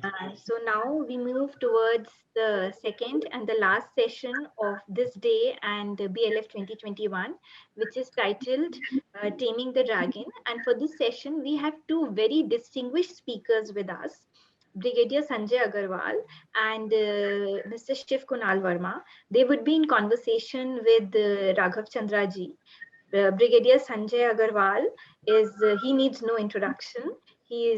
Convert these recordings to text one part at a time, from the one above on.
So now we move towards the second and the last session of this day and BLF 2021, which is titled Taming the Dragon. And for this session, we have two very distinguished speakers with us, Brigadier Sanjay Agarwal and Mr. Shiv Kunal Verma. They would be in conversation with Raghav Chandraji. Brigadier Sanjay Agarwal he needs no introduction. He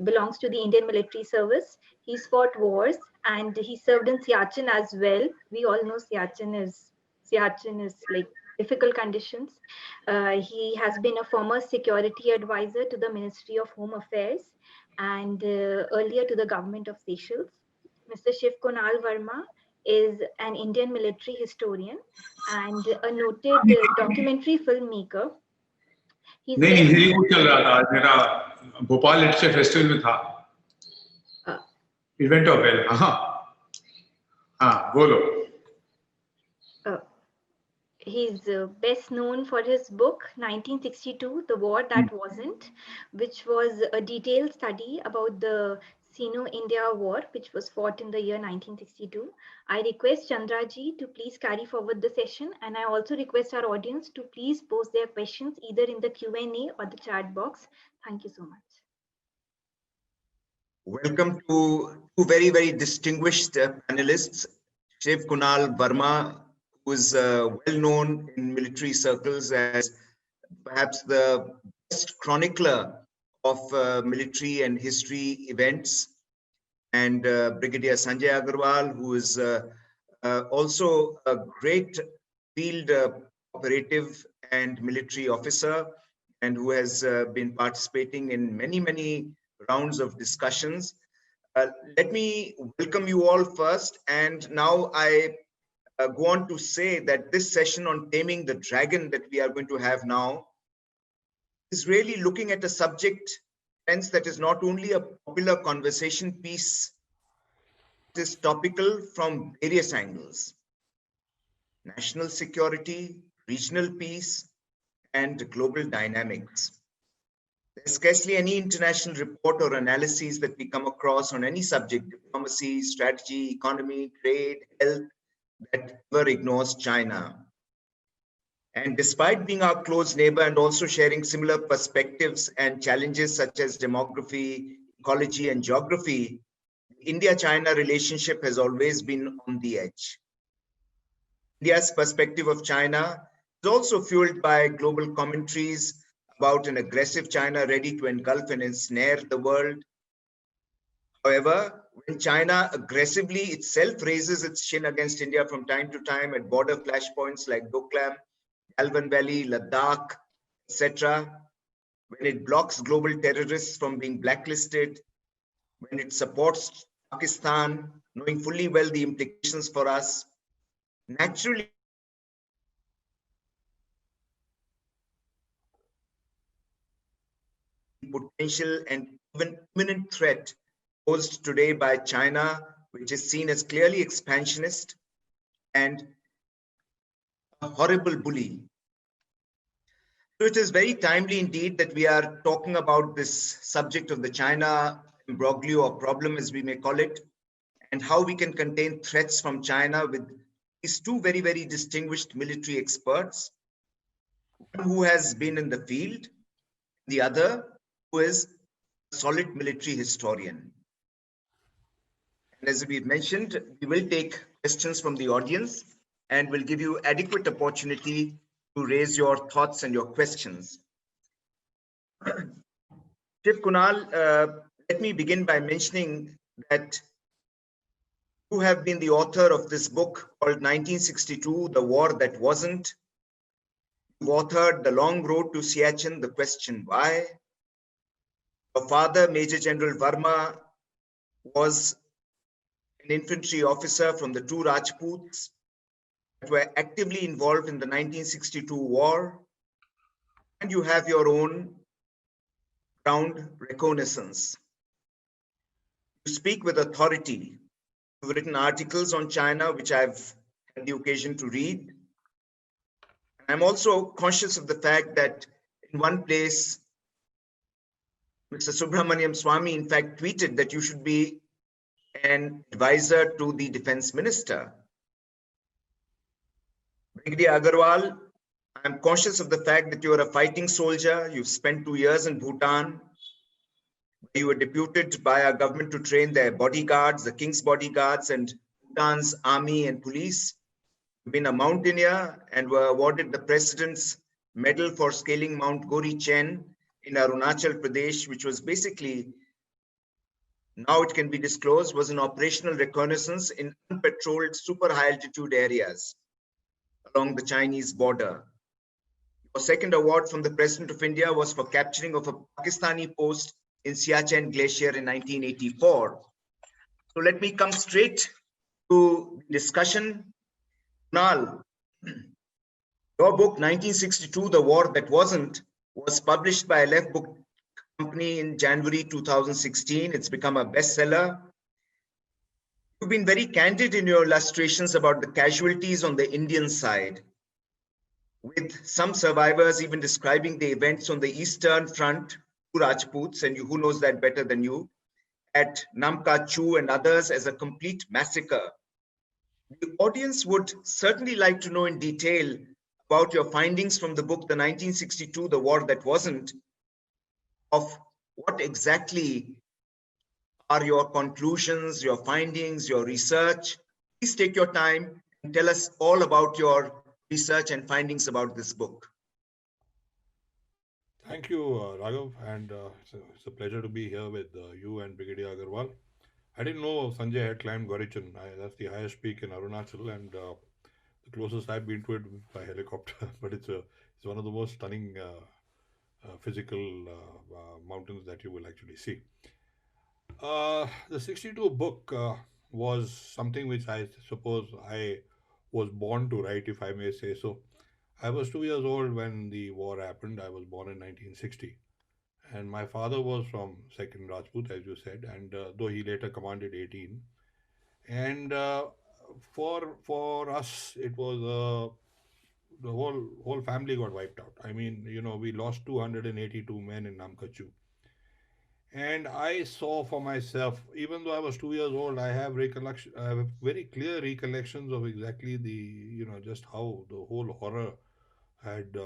belongs to the Indian military service. He's fought wars and he served in Siachen as well. We all know Siachen is like difficult conditions. He has been a former security advisor to the Ministry of Home Affairs and earlier to the government of Seychelles. Mr. Shiv Kunal Verma is an Indian military historian and a noted documentary filmmaker. He's नहीं best यही कुछ चल रहा था आज मेरा Bhopal literature festival में था इवेंट ऑफ वेल हाँ हाँ बोलो He's best known for his book 1962, The War That Wasn't, which was a detailed study about the Sino-India War, which was fought in the year 1962. I request Chandraji to please carry forward the session, and I also request our audience to please post their questions either in the Q&A or the chat box. Thank you so much. Welcome to two very, very distinguished panelists, Shiv Kunal Verma, who is well known in military circles as perhaps the best chronicler of military and history events, and Brigadier Sanjay Agarwal, who is also a great field operative and military officer, and who has been participating in many rounds of discussions. Let me welcome you all first, and now I go on to say that this session on taming the dragon that we are going to have now is really looking at a subject that is not only a popular conversation piece, it is topical from various angles: national security, regional peace, and global dynamics. There's scarcely any international report or analyses that we come across on any subject, diplomacy, strategy, economy, trade, health, that ever ignores China. And despite being our close neighbor and also sharing similar perspectives and challenges such as demography, ecology, and geography, the India-China relationship has always been on the edge. India's perspective of China is also fueled by global commentaries about an aggressive China ready to engulf and ensnare the world. However, when China aggressively itself raises its chin against India from time to time at border flashpoints like Doklam, Galvan Valley, Ladakh, etc., when it blocks global terrorists from being blacklisted, when it supports Pakistan, knowing fully well the implications for us, naturally potential and even imminent threat posed today by China, which is seen as clearly expansionist and a horrible bully. So it is very timely indeed that we are talking about this subject of the China imbroglio or problem, as we may call it, and how we can contain threats from China with these two very, very distinguished military experts, one who has been in the field, the other who is a solid military historian. And as we've mentioned, we will take questions from the audience and will give you adequate opportunity to raise your thoughts and your questions. Shiv Kunal, let me begin by mentioning that you have been the author of this book called 1962, The War That Wasn't. You've authored The Long Road to Siachen, The Question Why. Your father, Major General Verma, was an infantry officer from the two Rajputs that were actively involved in the 1962 war, and you have your own ground reconnaissance. You speak with authority. You've written articles on China, which I've had the occasion to read. I'm also conscious of the fact that in one place, Mr. Subramaniam Swamy, in fact, tweeted that you should be an advisor to the defense minister. Brigadier Agarwal, I'm conscious of the fact that you are a fighting soldier. You've spent 2 years in Bhutan. You were deputed by our government to train their bodyguards, the king's bodyguards, and Bhutan's army and police. You've been a mountaineer and were awarded the President's Medal for scaling Mount Gori Chen in Arunachal Pradesh, which was basically, now it can be disclosed, was an operational reconnaissance in unpatrolled super high altitude areas along the Chinese border. Your second award from the President of India was for capturing of a Pakistani post in Siachen Glacier in 1984. So let me come straight to discussion. Kunal, your book 1962, The War That Wasn't, was published by Aleph Book Company in January 2016. It's become a bestseller. You've been very candid in your illustrations about the casualties on the Indian side, with some survivors even describing the events on the Eastern Front, Rajputs, and who knows that better than you, at Namka Chu and others as a complete massacre. The audience would certainly like to know in detail about your findings from the book, The 1962, The War That Wasn't, of what exactly are your conclusions, your findings, your research. Please take your time and tell us all about your research and findings about this book. Thank you, Raghav, and it's a pleasure to be here with you and Brigadier Agarwal. I didn't know Sanjay had climbed Gorichan. That's the highest peak in Arunachal, and the closest I've been to it by helicopter. But it's one of the most stunning physical mountains that you will actually see. The 62 book was something which I suppose I was born to write, if I may say so. I was 2 years old when the war happened. I was born in 1960. And my father was from Second Rajput, as you said, and though he later commanded 18. And for us, it was the whole family got wiped out. I mean, we lost 282 men in Namkachu. And I saw for myself, even though I was 2 years old, I have very clear recollections of exactly just how the whole horror had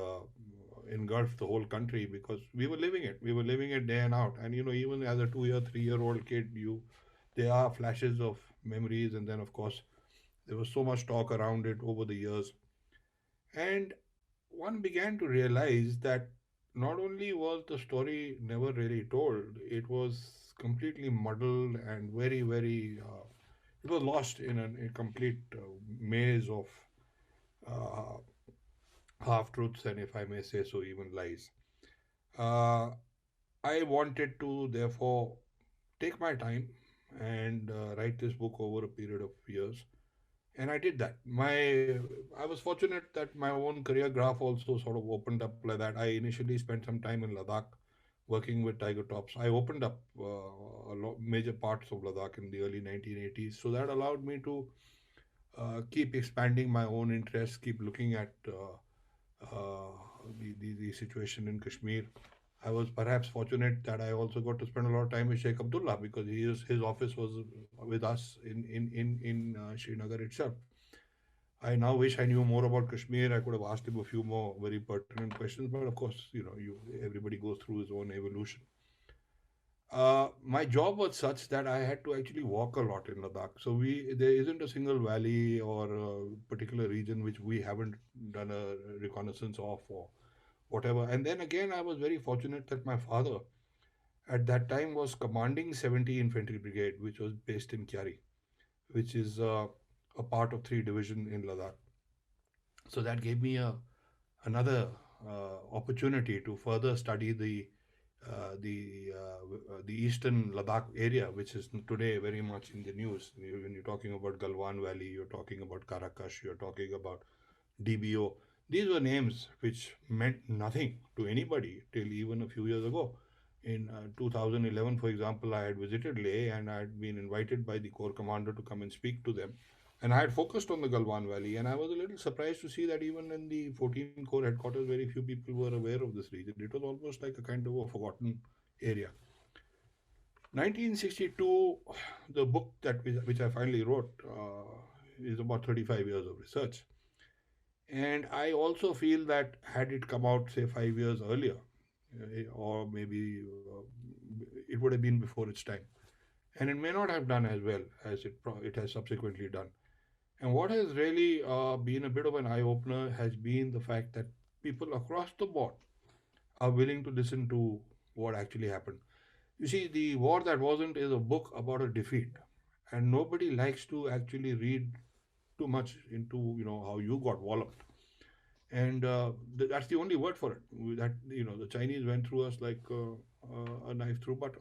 engulfed the whole country, because we were living it. We were living it day and out. And even as a 2 year, 3 year old kid, there are flashes of memories, and then of course there was so much talk around it over the years. And one began to realize that not only was the story never really told, it was completely muddled and very, very, it was lost in a complete maze of uh, half truths, and if I may say so, even lies. Uh, I wanted to therefore take my time and write this book over a period of years, and I did that. I was fortunate that my own career graph also sort of opened up like that. I initially spent some time in Ladakh working with Tiger Tops. I opened up major parts of Ladakh in the early 1980s, so that allowed me to keep expanding my own interests, keep looking at uh, the situation in Kashmir. I was perhaps fortunate that I also got to spend a lot of time with Sheikh Abdullah, because his office was with us in Srinagar itself. I now wish I knew more about Kashmir. I could have asked him a few more very pertinent questions, but of course, everybody goes through his own evolution. My job was such that I had to actually walk a lot in Ladakh. So there isn't a single valley or a particular region which we haven't done a reconnaissance of or whatever. And then again, I was very fortunate that my father at that time was commanding 70 Infantry Brigade, which was based in Kyari, which is a part of 3 Division in Ladakh. So that gave me another opportunity to further study the eastern Ladakh area, which is today very much in the news. When you're talking about Galwan Valley, you're talking about Karakash, you're talking about DBO. These were names which meant nothing to anybody till even a few years ago. In 2011, for example, I had visited Leh and I had been invited by the Corps commander to come and speak to them. And I had focused on the Galwan Valley, and I was a little surprised to see that even in the 14 Corps headquarters, very few people were aware of this region. It was almost like a kind of a forgotten area. 1962, the book which I finally wrote is about 35 years of research. And I also feel that had it come out, say, 5 years earlier, or maybe it would have been before its time. And it may not have done as well as it has subsequently done. And what has really been a bit of an eye opener has been the fact that people across the board are willing to listen to what actually happened. You see, The War That Wasn't is a book about a defeat, and nobody likes to actually read too much into how you got walloped. And that's the only word for it. That the Chinese went through us like a knife through butter.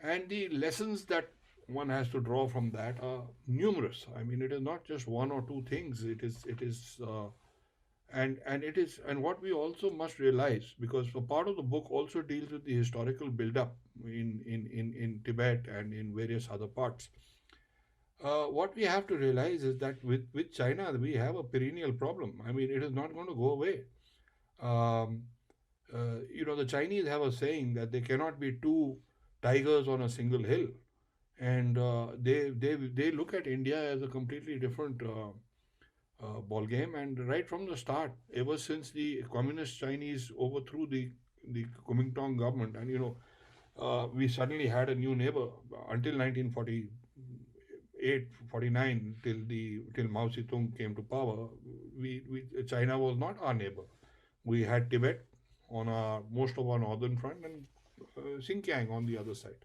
And the lessons that one has to draw from that are numerous. I mean, it is not just one or two things. And what we also must realize, because a part of the book also deals with the historical build-up in Tibet and in various other parts. What we have to realize is that with China, we have a perennial problem. I mean, it is not going to go away. Um, the Chinese have a saying that there cannot be two tigers on a single hill, and they look at India as a completely different ball game. And right from the start, ever since the communist Chinese overthrew the Kuomintang government, and we suddenly had a new neighbor until 1948, 49, till Mao Zedong came to power. China was not our neighbor. We had Tibet on our most of our northern front, and Xinjiang on the other side.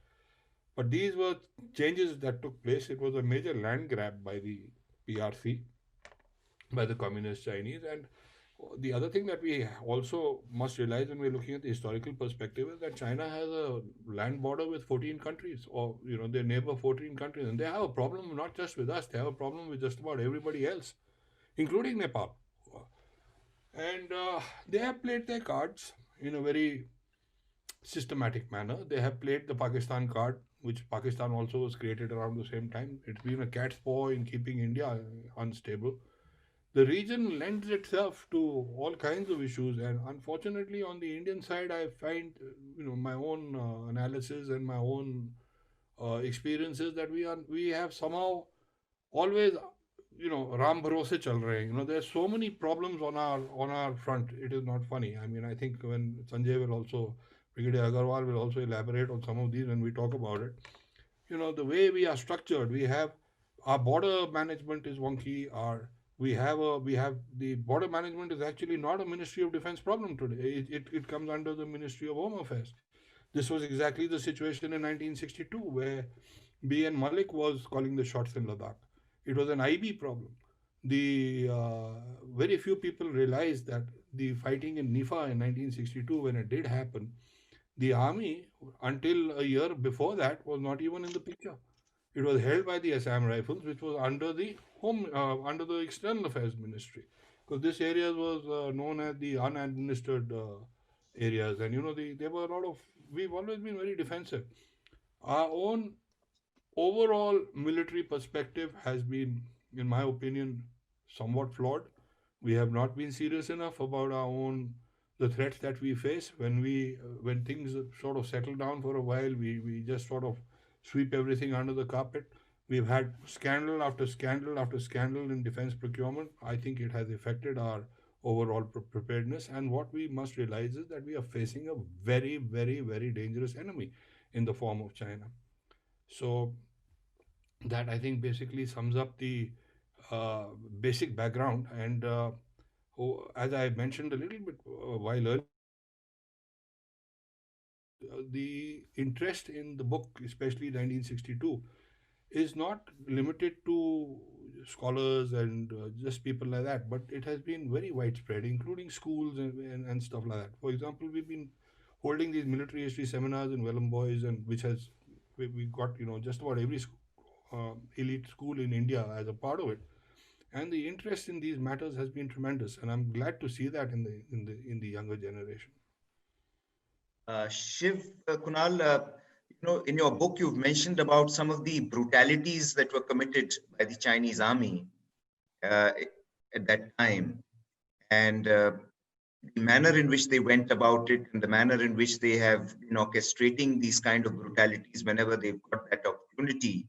But these were changes that took place. It was a major land grab by the PRC, by the communist Chinese. And the other thing that we also must realize when we're looking at the historical perspective is that China has a land border with 14 countries, or their neighbor 14 countries, and they have a problem not just with us, they have a problem with just about everybody else, including Nepal. And they have played their cards in a very systematic manner. They have played the Pakistan card, which Pakistan also was created around the same time. It's been a cat's paw in keeping India unstable. The region lends itself to all kinds of issues, and unfortunately, on the Indian side, I find my own analysis and my own experiences that we have somehow always Ram bharose chal rahe hain. There's so many problems on our front. It is not funny. I mean, I think when Sanjay will also, Brigadier Agarwal will also elaborate on some of these when we talk about it. The way we are structured, we have our border management is wonky. We have the border management is actually not a Ministry of Defense problem today. It comes under the Ministry of Home Affairs. This was exactly the situation in 1962, where B.N. Malik was calling the shots in Ladakh. It was an IB problem. The very few people realized that the fighting in Nifa in 1962, when it did happen, the army, until a year before that, was not even in the picture. It was held by the Assam Rifles, which was under the External Affairs Ministry, because this area was known as the unadministered areas, and there were a lot of. We've always been very defensive. Our own overall military perspective has been, in my opinion, somewhat flawed. We have not been serious enough about the threats that we face. When things sort of settle down for a while, we just sort of sweep everything under the carpet. We've had scandal after scandal after scandal in defense procurement. I think it has affected our overall preparedness. And what we must realize is that we are facing a very, very, very dangerous enemy in the form of China. So that, I think, basically sums up the basic background. And as I mentioned a little bit while earlier, the interest in the book, especially 1962, is not limited to scholars and just people like that, but it has been very widespread, including schools and stuff like that. For example, we've been holding these military history seminars in Vellum Boys, and we got just about every elite school in India as a part of it. And the interest in these matters has been tremendous, and I'm glad to see that in the younger generation. Shiv, Kunal, in your book, you've mentioned about some of the brutalities that were committed by the Chinese army at that time. And the manner in which they went about it and the manner in which they have been orchestrating these kind of brutalities whenever they've got that opportunity.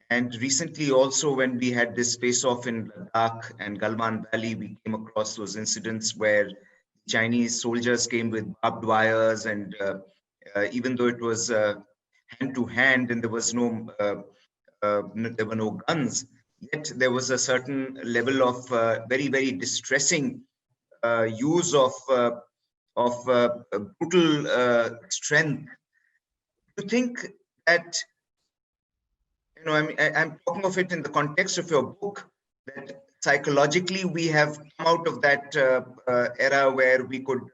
And recently also when we had this face-off in Ladakh and Galwan Valley, we came across those incidents where Chinese soldiers came with barbed wires and even though it was hand to hand and there was there were no guns, yet there was a certain level of very, very distressing use of brutal strength. Do you think that, I'm talking of it in the context of your book, that psychologically we have come out of that era where we could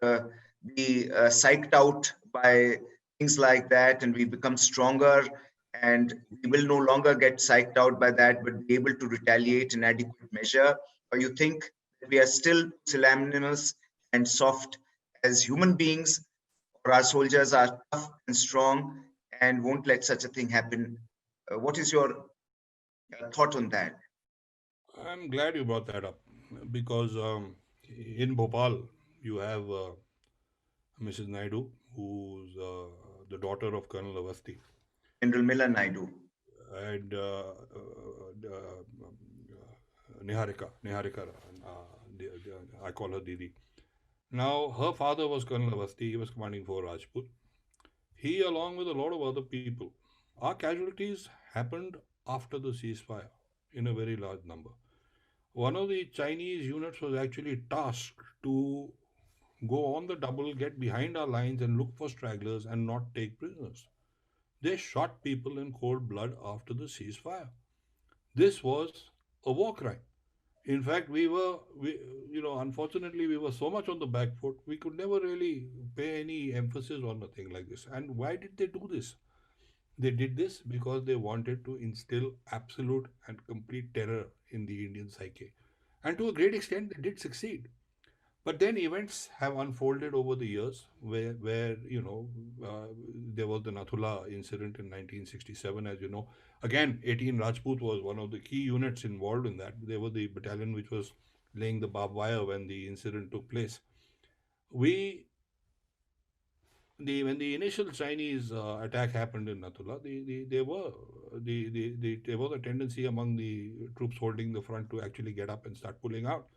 be psyched out by things like that, and we become stronger, and we will no longer get psyched out by that, but be able to retaliate in adequate measure? Or you think that we are still pusillanimous and soft as human beings, or our soldiers are tough and strong and won't let such a thing happen? What is your thought on that? I'm glad you brought that up because in Bhopal you have Mrs. Naidu, who's the daughter of Colonel Avasti, General Milan Naidu. and Niharika, I call her Didi. Now, her father was Colonel Avasti, he was commanding 4 Rajput. He, along with a lot of other people, our casualties happened after the ceasefire in a very large number. One of the Chinese units was actually tasked to go on the double, get behind our lines, and look for stragglers and not take prisoners. They shot people in cold blood after the ceasefire. This was a war crime. In fact, unfortunately, we were so much on the back foot, we could never really pay any emphasis on a thing like this. And why did they do this? They did this because they wanted to instill absolute and complete terror in the Indian psyche. And to a great extent, they did succeed. But then events have unfolded over the years where there was the Nathula incident in 1967, as you know. Again, 18 Rajput was one of the key units involved in that. They were the battalion which was laying the barbed wire when the incident took place. We when the initial Chinese attack happened in Nathula, there was a tendency among the troops holding the front to actually get up and start pulling out,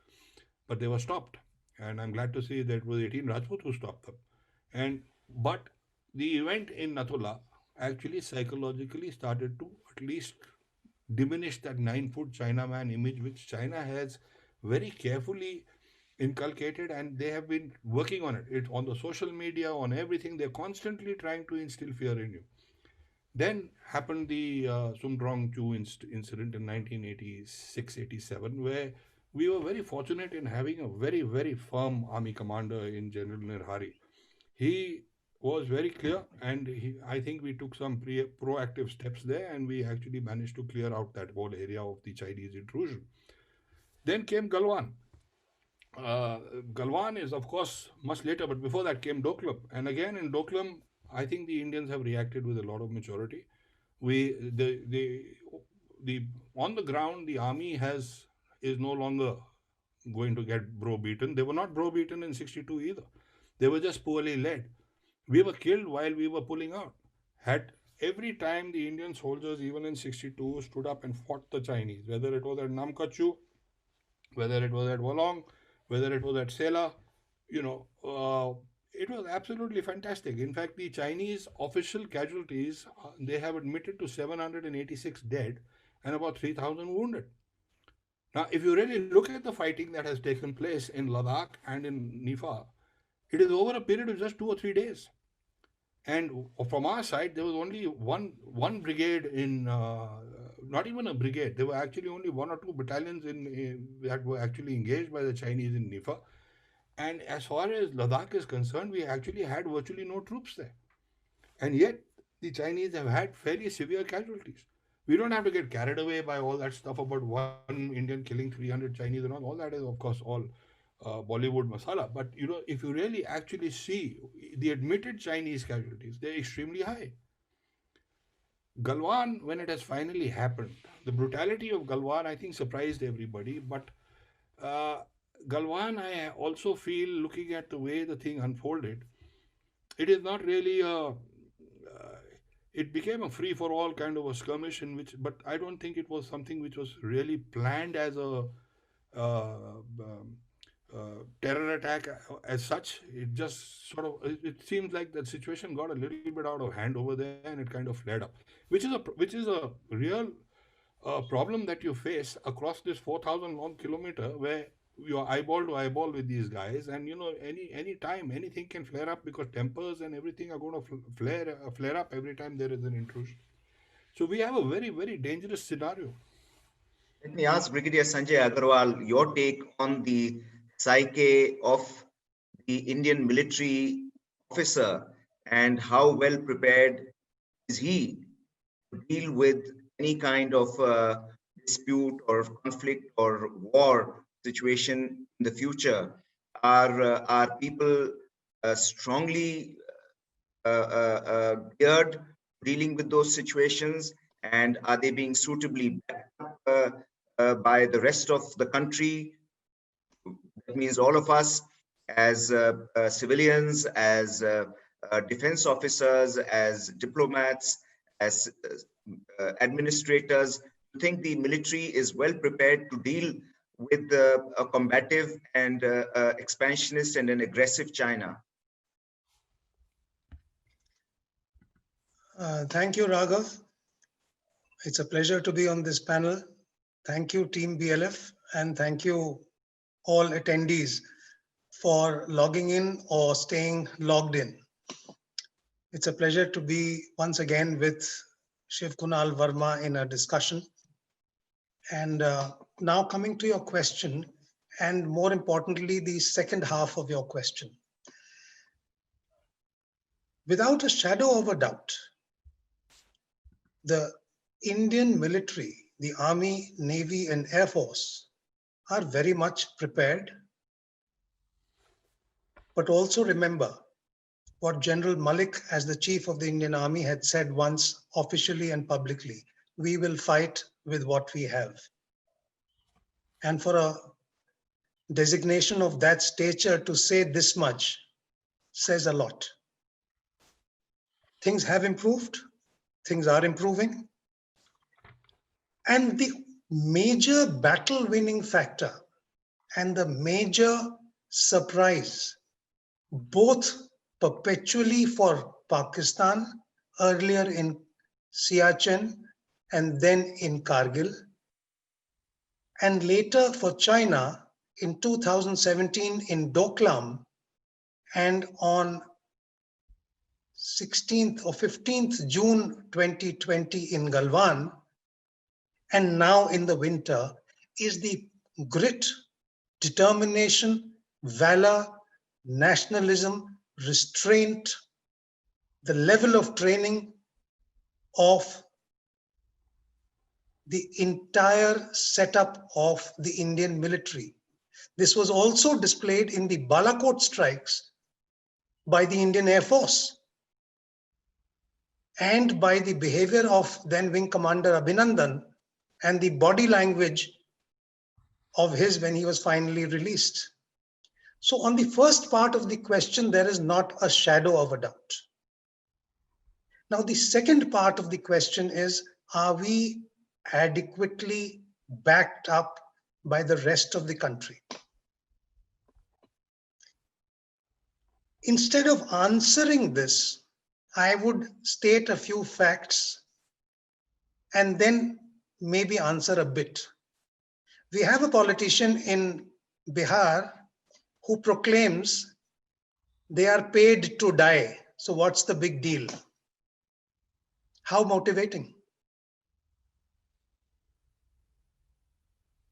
but they were stopped. And I'm glad to see that it was 18 Rajput who stopped them. But the event in Nathula actually psychologically started to at least diminish that 9-foot Chinaman image, which China has very carefully inculcated, and they have been working on it. It's on the social media, on everything. They're constantly trying to instill fear in you. Then happened the Sumdrong Chu incident in 1986-87, where we were very fortunate in having a very, very firm army commander in General Nirhari. He was very clear, and I think we took some proactive steps there, and we actually managed to clear out that whole area of the Chinese intrusion. Then came Galwan. Galwan is, of course, much later, but before that came Doklam. And again, in Doklam, I think the Indians have reacted with a lot of maturity. On the ground, the army is no longer going to get bro-beaten. They were not bro-beaten in 62 either. They were just poorly led. We were killed while we were pulling out. Had every time the Indian soldiers, even in 62, stood up and fought the Chinese, whether it was at Namkachu, whether it was at Wolong, whether it was at Sela, it was absolutely fantastic. In fact, the Chinese official casualties, they have admitted to 786 dead and about 3,000 wounded. Now, if you really look at the fighting that has taken place in Ladakh and in Nifa, it is over a period of just 2 or 3 days. And from our side, there was only one brigade in, not even a brigade. There were actually only 1 or 2 battalions that were actually engaged by the Chinese in Nifa. And as far as Ladakh is concerned, we actually had virtually no troops there. And yet, the Chinese have had fairly severe casualties. We don't have to get carried away by all that stuff about one Indian killing 300 Chinese and all. All that is, of course, all Bollywood masala. But, if you really actually see the admitted Chinese casualties, they're extremely high. Galwan, when it has finally happened, the brutality of Galwan, I think, surprised everybody. But Galwan, I also feel, looking at the way the thing unfolded, it is not really it became a free for all kind of a skirmish in which, but I don't think it was something which was really planned as a terror attack as such. It just sort of, it seems like the situation got a little bit out of hand over there, and it kind of flared up, which is a real problem that you face across this 4,000 long kilometer, where you're eyeball to eyeball with these guys, and any time anything can flare up, because tempers and everything are going to flare up every time there is an intrusion. So we have a very, very dangerous scenario. Let me ask Brigadier Sanjay Agarwal your take on the psyche of the Indian military officer, and how well prepared is he to deal with any kind of dispute or conflict or war situation in the future. Are people strongly geared dealing with those situations, and are they being suitably backed up by the rest of the country? That means all of us as civilians, as defense officers, as diplomats, as administrators. I think the military is well prepared to deal with a combative and expansionist and an aggressive China. Thank you, Raghav. It's a pleasure to be on this panel. Thank you, Team BLF, and thank you all attendees for logging in or staying logged in. It's a pleasure to be once again with Shiv Kunal Verma in a discussion. And now coming to your question, and more importantly, the second half of your question. Without a shadow of a doubt, the Indian military, the Army, Navy, and Air Force are very much prepared. But also remember what General Malik, as the Chief of the Indian Army, had said once officially and publicly: we will fight with what we have. And for a designation of that stature to say this much says a lot. Things have improved, things are improving. And the major battle winning factor and the major surprise, both perpetually for Pakistan, earlier in Siachen and then in Kargil, and later for China in 2017 in Doklam, and on 16th or 15th June 2020 in Galwan, and now in the winter, is the grit, determination, valor, nationalism, restraint, the level of training of the entire setup of the Indian military. This was also displayed in the Balakot strikes by the Indian Air Force and by the behavior of then Wing Commander Abhinandan and the body language of his when he was finally released. So on the first part of the question, there is not a shadow of a doubt. Now, the second part of the question is, are we adequately backed up by the rest of the country? Instead of answering this, I would state a few facts and then maybe answer a bit. We have a politician in Bihar who proclaims they are paid to die. So what's the big deal? How motivating.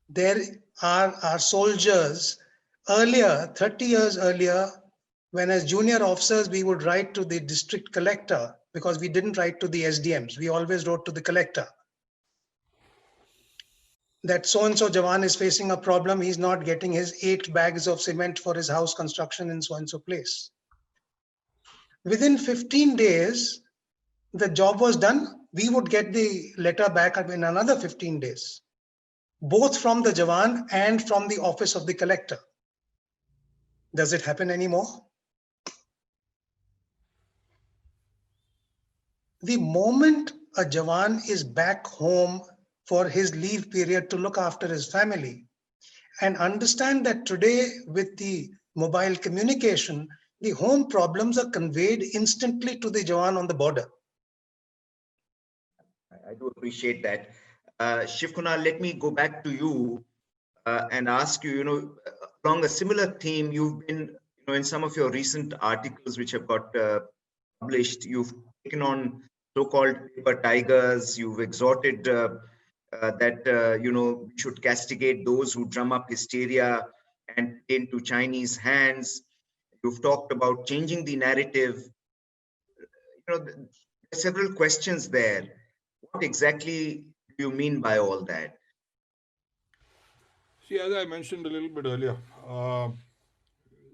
There are our soldiers earlier, 30 years earlier, when as junior officers, we would write to the district collector, because we didn't write to the SDMs. We always wrote to the collector that so-and-so Jawan is facing a problem. He's not getting his 8 bags of cement for his house construction in so-and-so place. Within 15 days, the job was done. We would get the letter back in another 15 days, both from the Jawan and from the office of the collector. Does it happen anymore? The moment a Jawan is back home for his leave period to look after his family, and understand that today with the mobile communication, the home problems are conveyed instantly to the Jawan on the border. I do appreciate that. Shiv Kunal, let me go back to you and ask you, along a similar theme, you've been, in some of your recent articles which have got published, you've taken on so-called paper tigers, you've exhorted that, we should castigate those who drum up hysteria and into Chinese hands. You've talked about changing the narrative. There are several questions there. What exactly do you mean by all that? See, as I mentioned a little bit earlier,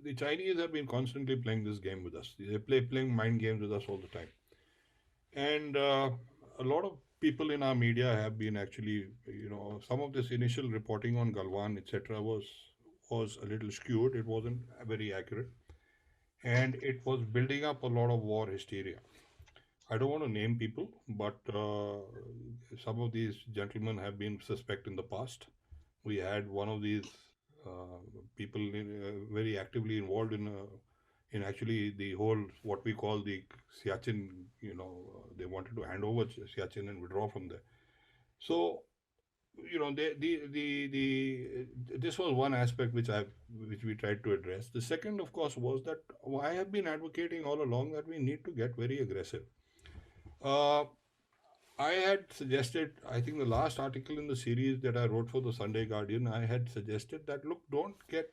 the Chinese have been constantly playing this game with us. They playing mind games with us all the time. And a lot of people in our media have been actually, some of this initial reporting on Galwan, etc., was a little skewed. It wasn't very accurate, and it was building up a lot of war hysteria. I don't want to name people, but some of these gentlemen have been suspect in the past. We had one of these people very actively involved in actually the whole what we call the Siachen. They wanted to hand over Siachen and withdraw from there. So this was one aspect which we tried to address. The second, of course, was that I have been advocating all along that we need to get very aggressive. I had suggested, I think the last article in the series that I wrote for the Sunday Guardian, I had suggested that, look, don't get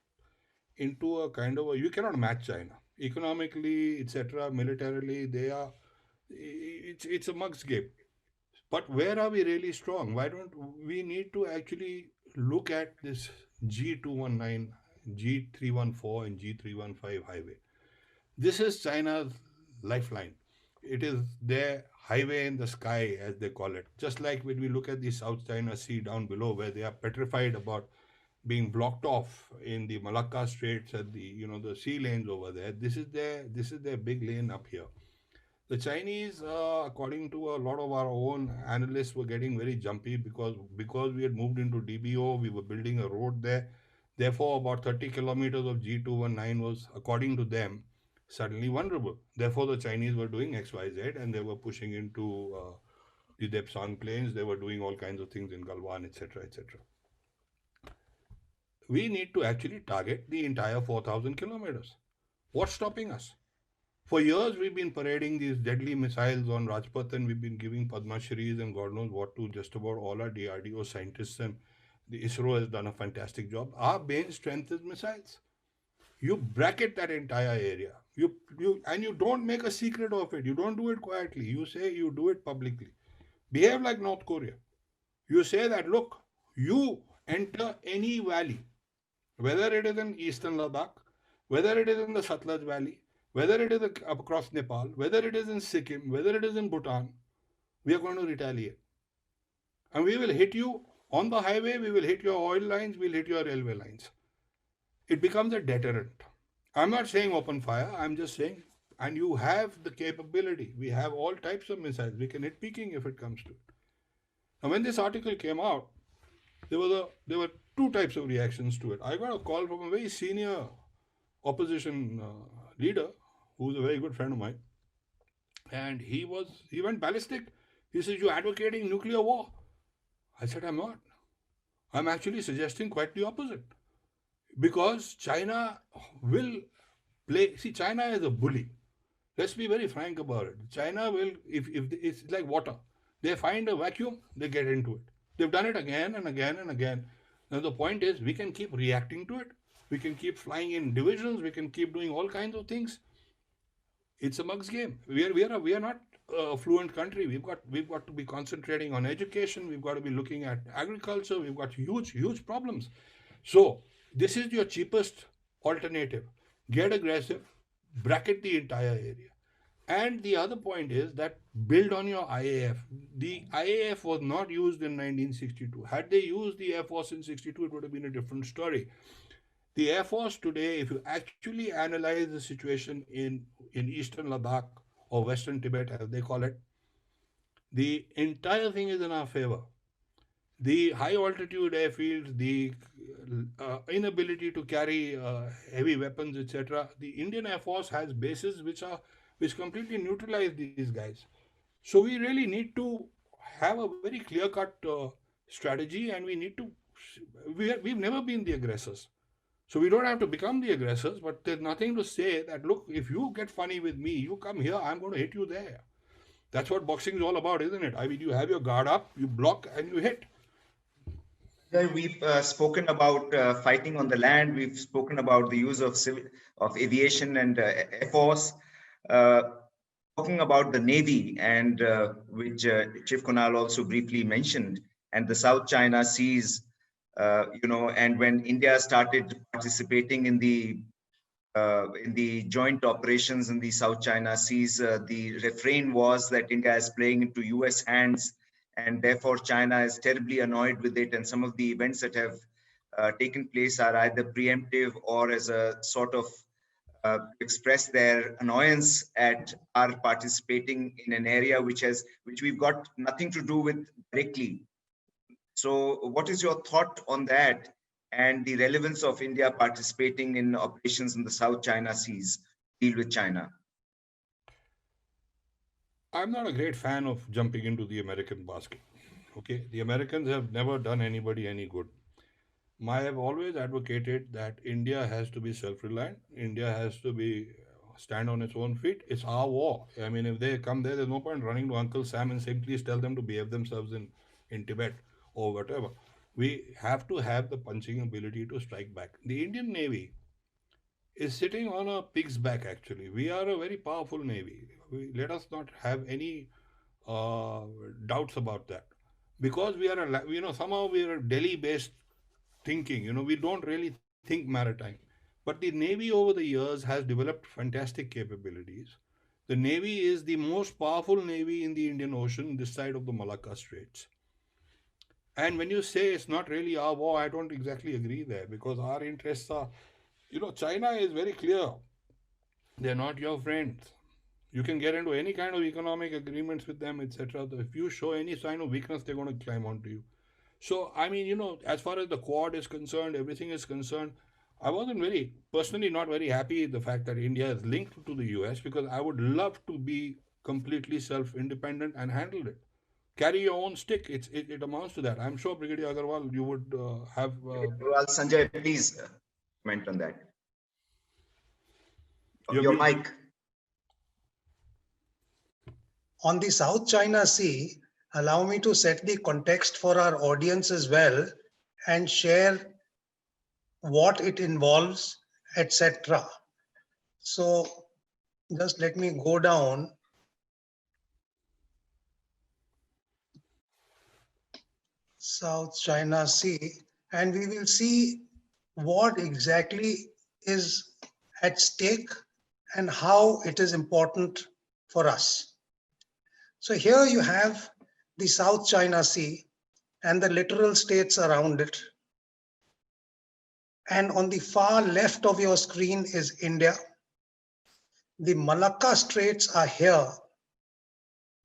into a kind of you cannot match China economically, etc., militarily. It's a mug's game. But where are we really strong? Why don't we need to actually look at this G219, G314 and G315 highway? This is China's lifeline. It is their highway in the sky, as they call it. Just like when we look at the South China Sea down below, where they are petrified about being blocked off in the Malacca Straits and the sea lanes over there. This is their big lane up here. The Chinese, according to a lot of our own analysts, were getting very jumpy because we had moved into DBO, we were building a road there. Therefore, about 30 kilometers of G219 was, according to them, suddenly vulnerable. Therefore, the Chinese were doing XYZ and they were pushing into the Depsang plains. They were doing all kinds of things in Galwan, etc., etc. We need to actually target the entire 4,000 kilometers. What's stopping us? For years, we've been parading these deadly missiles on Rajpath, and we've been giving Padma Shris and God knows what to just about all our DRDO scientists, and the ISRO has done a fantastic job. Our main strength is missiles. You bracket that entire area. And you don't make a secret of it. You don't do it quietly. You say you do it publicly. Behave like North Korea. You say that, look, you enter any valley, whether it is in eastern Ladakh, whether it is in the Satluj Valley, whether it is across Nepal, whether it is in Sikkim, whether it is in Bhutan, we are going to retaliate. And we will hit you on the highway, we will hit your oil lines, we'll hit your railway lines. It becomes a deterrent. I'm not saying open fire, I'm just saying, and you have the capability. We have all types of missiles. We can hit Peking if it comes to it. Now, when this article came out, there were two types of reactions to it. I got a call from a very senior opposition leader, who's a very good friend of mine, and he went ballistic. He says, "You're advocating nuclear war." I said, "I'm not. I'm actually suggesting quite the opposite. Because China will play. See, China is a bully. Let's be very frank about it. China will, if it's like water. They find a vacuum, they get into it. They've done it again and again and again. Now the point is, we can keep reacting to it. We can keep flying in divisions. We can keep doing all kinds of things. It's a mug's game. We are not a fluent country. We've got to be concentrating on education. We've got to be looking at agriculture. We've got huge problems. So this is your cheapest alternative. Get aggressive, bracket the entire area. And the other point is that build on your IAF. The IAF was not used in 1962. Had they used the Air Force in 62, it would have been a different story. The Air Force today, if you actually analyze the situation in Eastern Ladakh or Western Tibet, as they call it, the entire thing is in our favor. The high altitude airfields, the inability to carry heavy weapons, etc. The Indian Air Force has bases which completely neutralize these guys. So we really need to have a very clear cut strategy, and we need to. We've never been the aggressors. So we don't have to become the aggressors, but there's nothing to say that, look, if you get funny with me, you come here, I'm going to hit you there. That's what boxing is all about, isn't it? I mean, you have your guard up, you block, and you hit. We've spoken about fighting on the land. We've spoken about the use of aviation and Air Force. Talking about the Navy, and which Chief Kunal also briefly mentioned, and the South China Seas, and when India started participating in the joint operations in the South China Seas, the refrain was that India is playing into US hands, and therefore China is terribly annoyed with it. And some of the events that have taken place are either preemptive or as a sort of express their annoyance at our participating in an area which we've got nothing to do with directly. So what is your thought on that and the relevance of India participating in operations in the South China Seas, deal with China? I'm not a great fan of jumping into the American basket. Okay, the Americans have never done anybody any good. I have always advocated that India has to be self-reliant. India has to be stand on its own feet. It's our war. I mean, if they come there, there's no point running to Uncle Sam and saying, please tell them to behave themselves in Tibet or whatever. We have to have the punching ability to strike back. The Indian Navy is sitting on a pig's back, actually. We are a very powerful Navy. Let us not have any doubts about that. Because we are, somehow we are Delhi-based thinking. We don't really think maritime. But the Navy over the years has developed fantastic capabilities. The Navy is the most powerful Navy in the Indian Ocean, this side of the Malacca Straits. And when you say it's not really our war, I don't exactly agree there, because our interests are, China is very clear. They're not your friends. You can get into any kind of economic agreements with them, etc. If you show any sign of weakness, they're going to climb onto you. So, I mean, as far as the Quad is concerned, everything is concerned, I wasn't personally not very happy the fact that India is linked to the US, because I would love to be completely self-independent and handle it. Carry your own stick. It amounts to that. I'm sure, Brigadier Agarwal, you would have... Well, Sanjay, please comment on that. Your mic. On the South China Sea, allow me to set the context for our audience as well and share what it involves, etc. So just let me go down. South China Sea, and we will see what exactly is at stake and how it is important for us. So here you have the South China Sea and the littoral states around it. And on the far left of your screen is India. The Malacca Straits are here,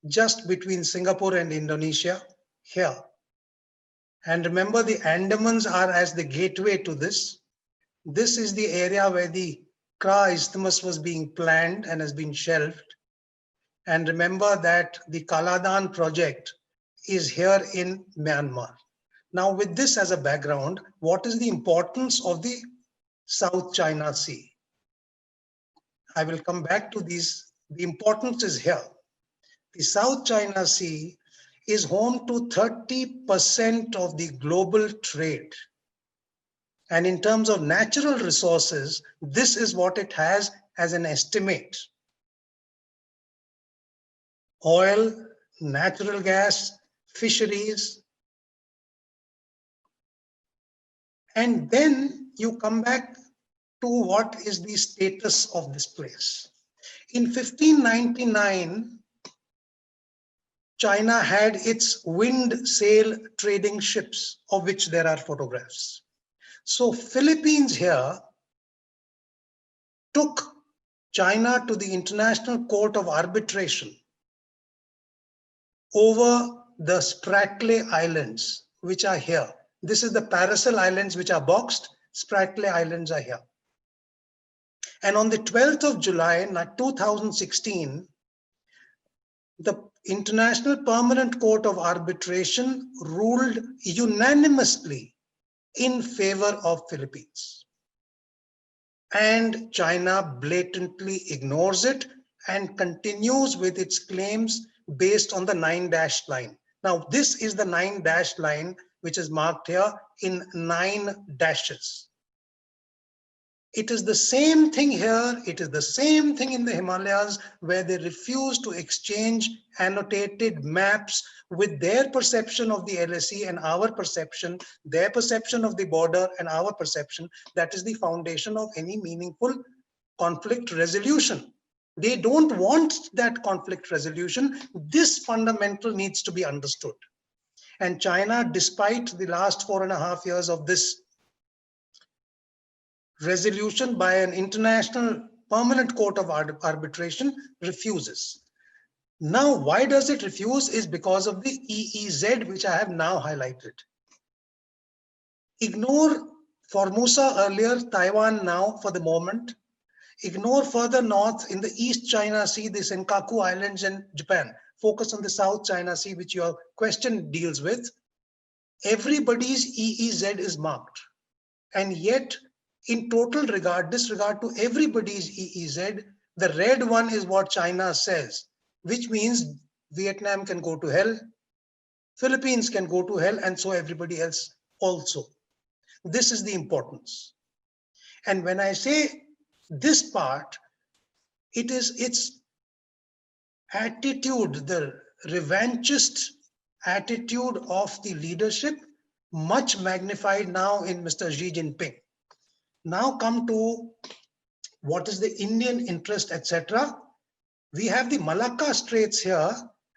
just between Singapore and Indonesia, here. And remember, the Andamans are as the gateway to this. This is the area where the Kra Isthmus was being planned and has been shelved. And remember that the Kaladan project is here in Myanmar. Now, with this as a background, what is the importance of the South China Sea? I will come back to these. The importance is here. The South China Sea is home to 30% of the global trade. And in terms of natural resources, this is what it has as an estimate. Oil, natural gas, fisheries. And then you come back to what is the status of this place. In 1599, China had its wind sail trading ships, of which there are photographs. So Philippines here took China to the International Court of Arbitration over the Spratly Islands, which are here. This is the Paracel Islands, which are boxed. Spratly Islands are here. And on the 12th of July, 2016, the International Permanent Court of Arbitration ruled unanimously in favor of Philippines. And China blatantly ignores it and continues with its claims based on the 9-dash line. Now, this is the 9-dash line, which is marked here in 9 dashes. It is the same thing here. It is the same thing in the Himalayas, where they refuse to exchange annotated maps with their perception of the LSE and our perception, their perception of the border and our perception. That is the foundation of any meaningful conflict resolution. They don't want that conflict resolution. This fundamental needs to be understood. And China, despite the last 4.5 years of this resolution by an International Permanent Court of Arbitration, refuses. Now, why does it refuse is because of the EEZ, which I have now highlighted. Ignore Formosa earlier, Taiwan now for the moment. Ignore further north in the East China Sea, the Senkaku Islands and Japan. Focus on the South China Sea, which your question deals with. Everybody's EEZ is marked. And yet, in total disregard to everybody's EEZ, the red one is what China says, which means Vietnam can go to hell, Philippines can go to hell, and so everybody else also. This is the importance. And when I say this part, it is its attitude, the revanchist attitude of the leadership, much magnified now in Mr. Xi Jinping. Now come to what is the Indian interest, etc. We have the Malacca Straits here,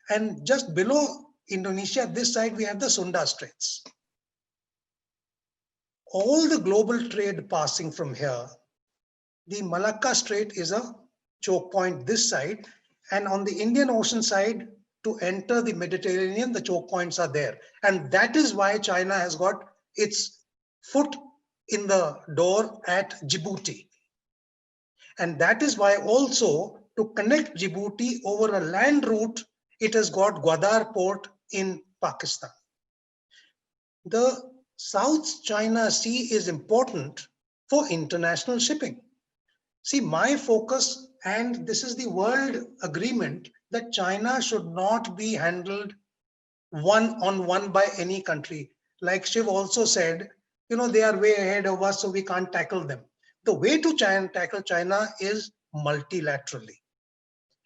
and just below Indonesia, this side, we have the Sunda Straits. All the global trade passing from here, the Malacca Strait is a choke point this side, and on the Indian Ocean side, to enter the Mediterranean, the choke points are there. And that is why China has got its foot in the door at Djibouti. And that is why also to connect Djibouti over a land route, it has got Gwadar port in Pakistan. The South China Sea is important for international shipping. See, my focus, and this is the world agreement, that China should not be handled one-on-one by any country. Like Shiv also said, you know, they are way ahead of us, so we can't tackle them. The way to tackle China is multilaterally.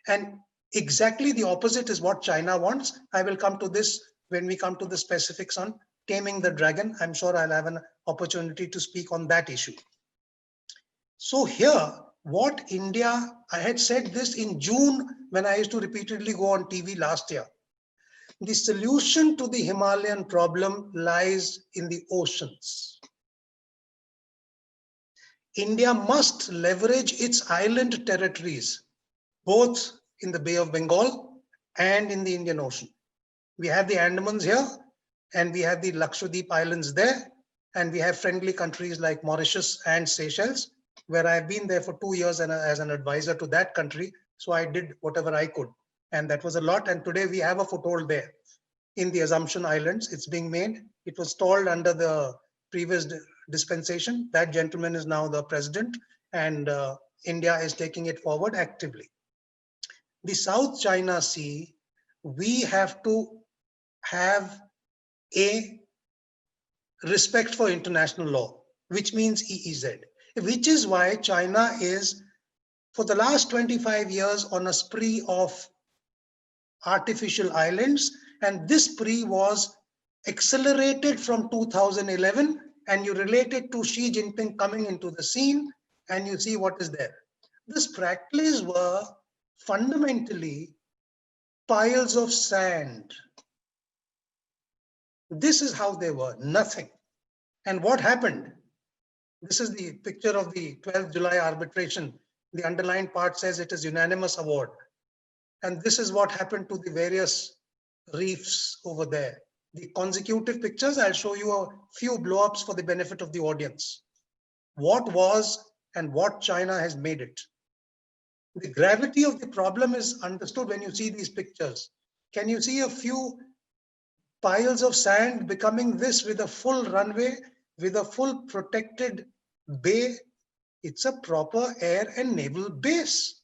And exactly the opposite is what China wants. I will come to this when we come to the specifics on taming the dragon. I'm sure I'll have an opportunity to speak on that issue. So here, what India, I had said this in June when I used to repeatedly go on TV last year. The solution to the Himalayan problem lies in the oceans. India must leverage its island territories, both in the Bay of Bengal and in the Indian Ocean. We have the Andamans here, and we have the Lakshadweep Islands there, and we have friendly countries like Mauritius and Seychelles, where I've been there for 2 years and as an advisor to that country. So I did whatever I could, and that was a lot. And today we have a foothold there in the Assumption Islands. It's being made. It was stalled under the previous dispensation. That gentleman is now the president, and India is taking it forward actively. The South China Sea, we have to have a respect for international law, which means EEZ, which is why China is, for the last 25 years, on a spree of artificial islands. And this spree was accelerated from 2011, and you relate it to Xi Jinping coming into the scene, and you see what is there. The Spratlys were fundamentally piles of sand. This is how they were, nothing. And what happened? This is the picture of the 12th July arbitration. The underlined part says it is unanimous award. And this is what happened to the various reefs over there. The consecutive pictures, I'll show you a few blow-ups for the benefit of the audience. What was and what China has made it. The gravity of the problem is understood when you see these pictures. Can you see a few piles of sand becoming this with a full runway, with a full protected bay? It's a proper air and naval base,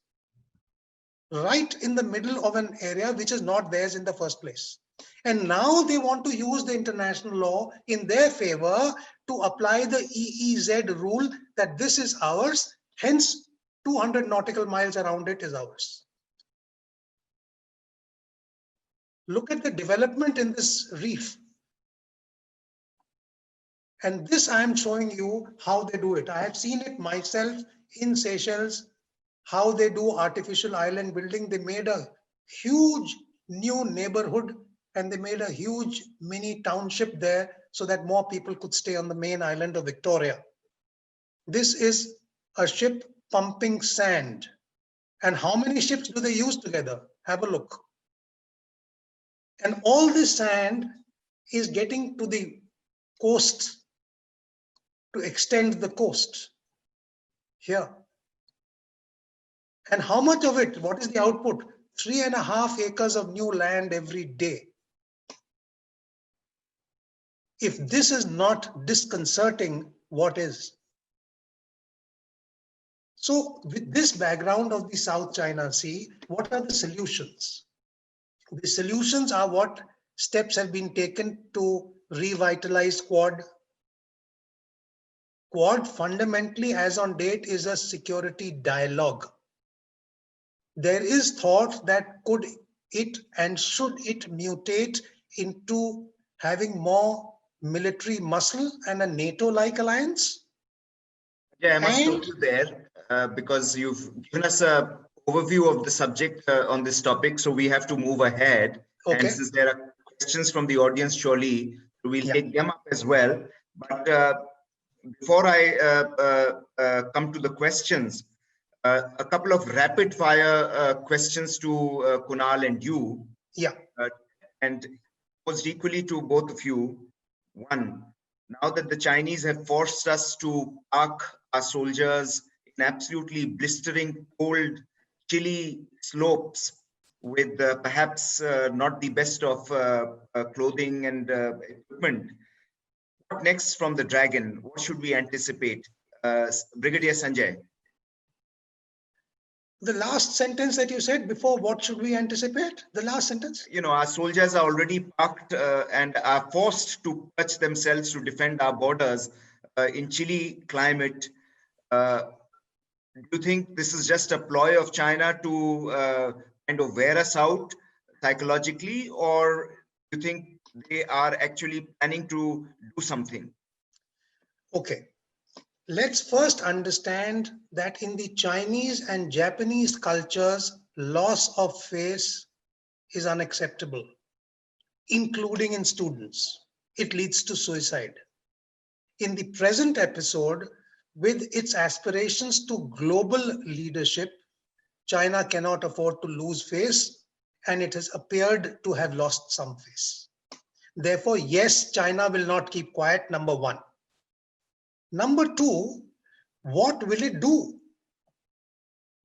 right in the middle of an area which is not theirs in the first place. And now they want to use the international law in their favor to apply the EEZ rule that this is ours, hence 200 nautical miles around it is ours. Look at the development in this reef. And this I am showing you how they do it. I have seen it myself in Seychelles, how they do artificial island building. They made a huge new neighborhood and they made a huge mini township there so that more people could stay on the main island of Victoria. This is a ship pumping sand. And how many ships do they use together? Have a look. And all this sand is getting to the coast to extend the coast here. And how much of it, what is the output? 3.5 acres of new land every day. If this is not disconcerting, what is? So with this background of the South China Sea, what are the solutions? The solutions are what steps have been taken to revitalize Quad. Quad fundamentally, as on date, is a security dialogue. There is thought that could it and should it mutate into having more military muscle and a NATO-like alliance? Yeah, I must stop you there because you've given us an overview of the subject on this topic, so we have to move ahead. Okay. And since there are questions from the audience, surely we'll take them up as well. But before I come to the questions, a couple of rapid fire questions to Kunal and you. Yeah. And posed equally to both of you. One, now that the Chinese have forced us to park our soldiers in absolutely blistering cold, chilly slopes with perhaps not the best of clothing and equipment, what next from the Dragon? What should we anticipate? Brigadier Sanjay. The last sentence that you said before, what should we anticipate? The last sentence? You know, our soldiers are already parked and are forced to touch themselves to defend our borders in chilly climate. Do you think this is just a ploy of China to kind of wear us out psychologically, or do you think they are actually planning to do something? Okay. Let's first understand that in the Chinese and Japanese cultures, loss of face is unacceptable, including in students. It leads to suicide. In the present episode, with its aspirations to global leadership, China cannot afford to lose face, and it has appeared to have lost some face. Therefore, yes, China will not keep quiet, number one. Number two, what will it do?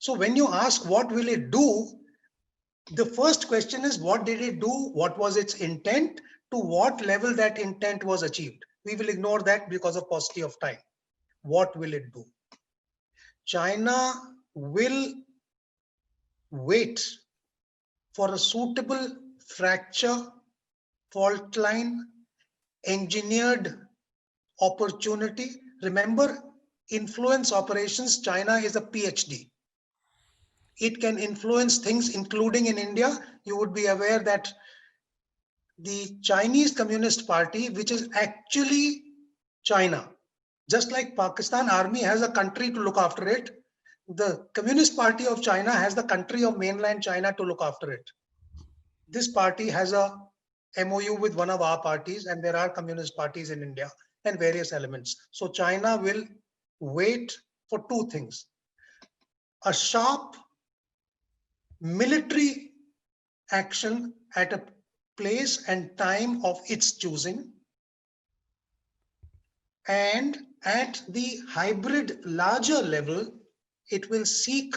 So when you ask what will it do, the first question is what did it do? What was its intent? To what level that intent was achieved? We will ignore that because of paucity of time. What will it do? China will wait for a suitable fracture, fault line, engineered opportunity. Remember, influence operations, China is a PhD. It can influence things, including in India. You would be aware that the Chinese Communist Party, which is actually China, just like Pakistan Army has a country to look after it, the Communist Party of China has the country of mainland China to look after it. This party has a MOU with one of our parties, and there are communist parties in India and various elements. So China will wait for two things: a sharp military action at a place and time of its choosing, and at the hybrid larger level, it will seek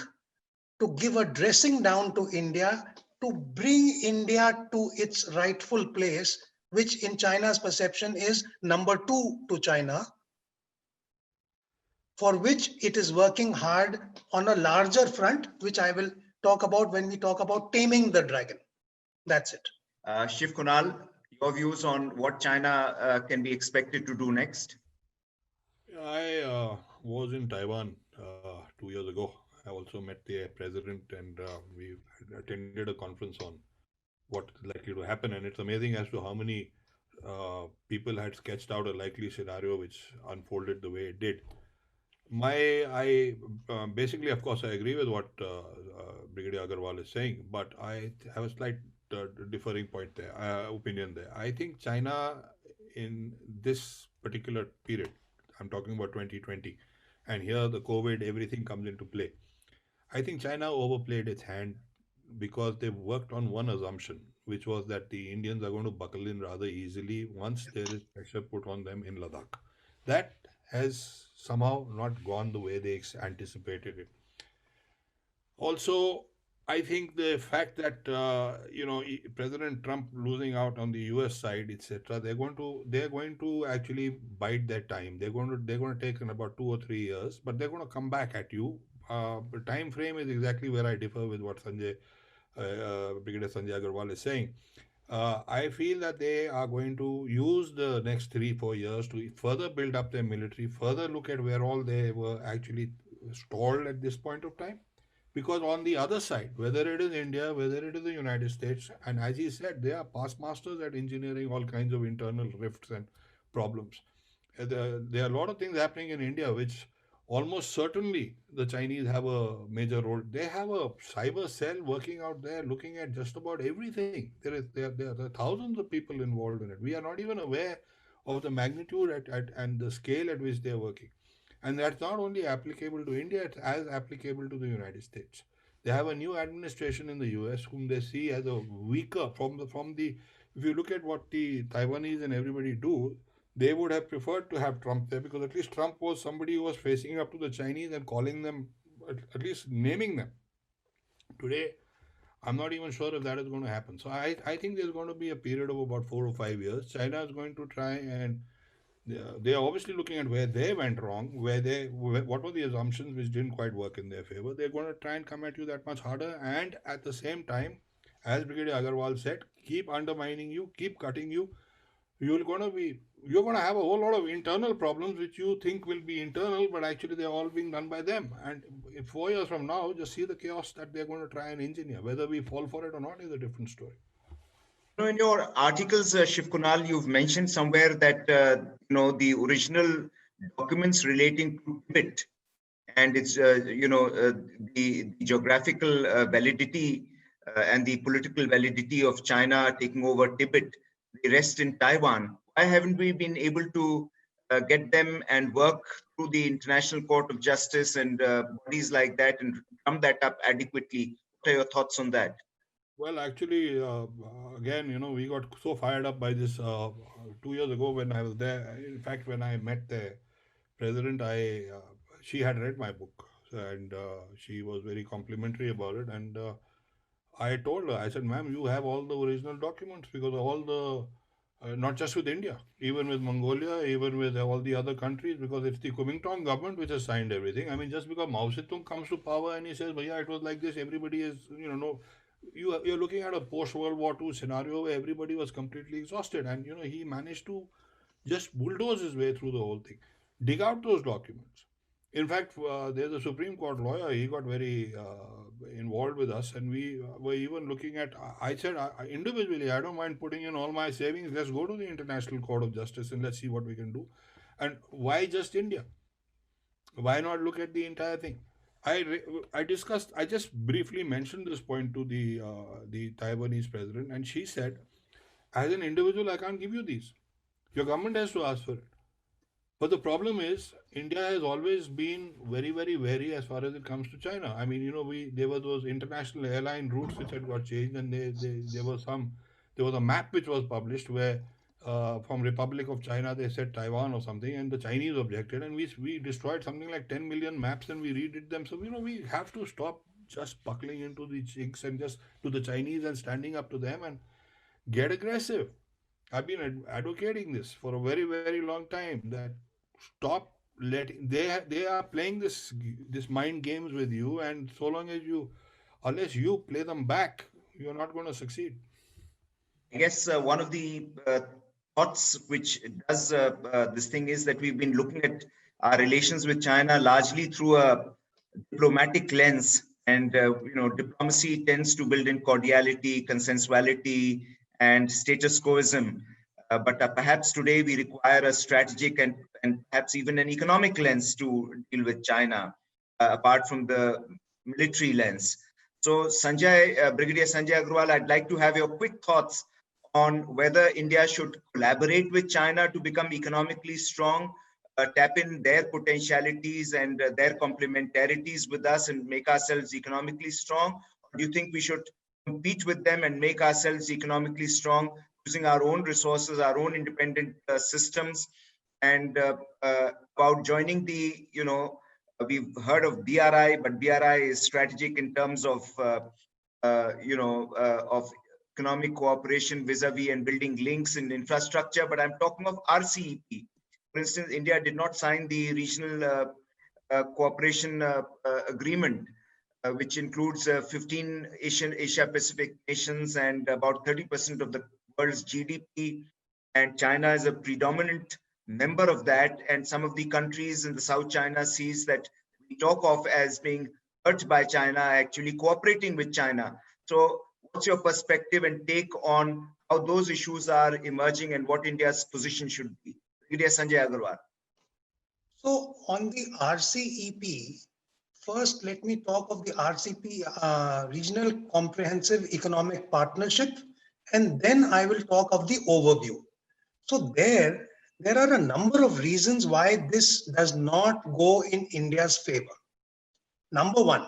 to give a dressing down to India to bring India to its rightful place, which in China's perception is number 2 to China, for which it is working hard on a larger front, which I will talk about when we talk about taming the dragon. That's it. Shiv Kunal, your views on what China can be expected to do next? I was in Taiwan 2 years ago. I also met the president, and we attended a conference on what is likely to happen. And it's amazing as to how many people had sketched out a likely scenario which unfolded the way it did. I basically, of course, I agree with what Brigadier Agarwal is saying, but I have a slight differing point there, opinion there. I think China in this particular period, I'm talking about 2020, and here the COVID, everything comes into play. I think China overplayed its hand because they worked on one assumption, which was that the Indians are going to buckle in rather easily once there is pressure put on them in Ladakh. That has somehow not gone the way they anticipated it. Also, I think the fact that President Trump losing out on the U.S. side, etc., they're going to actually bide their time. They're going to take in about 2 or 3 years, but they're going to come back at you. The time frame is exactly where I differ with what Brigadier Sanjay Agarwal is saying. I feel that they are going to use the next 3-4 years to further build up their military, further look at where all they were actually stalled at this point of time. Because on the other side, whether it is India, whether it is the United States, and as he said, they are past masters at engineering all kinds of internal rifts and problems. There are a lot of things happening in India which almost certainly the Chinese have a major role. They have a cyber cell working out there looking at just about everything. There are thousands of people involved in it. We are not even aware of the magnitude and the scale at which they are working. And that's not only applicable to India, it's as applicable to the United States. They have a new administration in the US whom they see as a weaker from the if you look at what the Taiwanese and everybody do, they would have preferred to have Trump there because at least Trump was somebody who was facing up to the Chinese and calling them, at least naming them. Today, I'm not even sure if that is going to happen. So I think there's going to be a period of about 4 or 5 years. China is going to try and they are obviously looking at where they went wrong, what were the assumptions which didn't quite work in their favor. They're going to try and come at you that much harder, and at the same time, as Brigadier Agarwal said, keep undermining you, keep cutting you. You're going to have a whole lot of internal problems which you think will be internal, but actually they're all being done by them. And in 4 years from now, just see the chaos that they're going to try and engineer. Whether we fall for it or not is a different story. In your articles, Shiv Kunal, you've mentioned somewhere that the original documents relating to Tibet and its the geographical validity and the political validity of China taking over Tibet, they rest in Taiwan. Why haven't we been able to get them and work through the International Court of Justice and bodies like that and drum that up adequately? What are your thoughts on that? Well, actually, again, we got so fired up by this 2 years ago when I was there. In fact, when I met the president, she had read my book and she was very complimentary about it. And I told her, I said, ma'am, you have all the original documents because all not just with India, even with Mongolia, even with all the other countries, because it's the Kuomintang government which has signed everything. I mean, just because Mao Zedong comes to power and he says, yeah, it was like this, everybody is, no. You're looking at a post-World War II scenario where everybody was completely exhausted, and he managed to just bulldoze his way through the whole thing. Dig out those documents. In fact, there's a Supreme Court lawyer. He got very involved with us, and we were even looking at. I said individually, I don't mind putting in all my savings. Let's go to the International Court of Justice and let's see what we can do. And why just India? Why not look at the entire thing? I just briefly mentioned this point to the Taiwanese president, and she said, as an individual, I can't give you these. Your government has to ask for it. But the problem is, India has always been very, very wary as far as it comes to China. I mean, there were those international airline routes which had got changed, and there was a map which was published where from Republic of China they said Taiwan or something, and the Chinese objected, and we destroyed something like 10 million maps and we redid them. So we have to stop just buckling into the chinks and just to the Chinese and standing up to them and get aggressive. I've been advocating this for a very, very long time that stop letting they are playing this mind games with you, and so long as unless you play them back, you're not going to succeed. I guess one of the thoughts which does this thing is that we've been looking at our relations with China largely through a diplomatic lens, and diplomacy tends to build in cordiality, consensuality, and status quoism. But perhaps today we require a strategic and perhaps even an economic lens to deal with China, apart from the military lens. So Sanjay, Brigadier Sanjay Agarwal, I'd like to have your quick thoughts on whether India should collaborate with China to become economically strong, tap in their potentialities and their complementarities with us and make ourselves economically strong? Or do you think we should compete with them and make ourselves economically strong using our own resources, our own independent systems? And about joining the, we've heard of BRI, but BRI is strategic in terms of, of economic cooperation vis-a-vis and building links in infrastructure. But I'm talking of RCEP. For instance, India did not sign the regional cooperation agreement, which includes 15 Asia-Pacific nations and about 30% of the world's GDP. And China is a predominant member of that. And some of the countries in the South China Seas that we talk of as being hurt by China are actually cooperating with China. So what's your perspective and take on how those issues are emerging and what India's position should be? Brigadier Sanjay Agarwal. So on the RCEP, first let me talk of the RCP, Regional Comprehensive Economic Partnership, and then I will talk of the overview. So there are a number of reasons why this does not go in India's favor. Number one,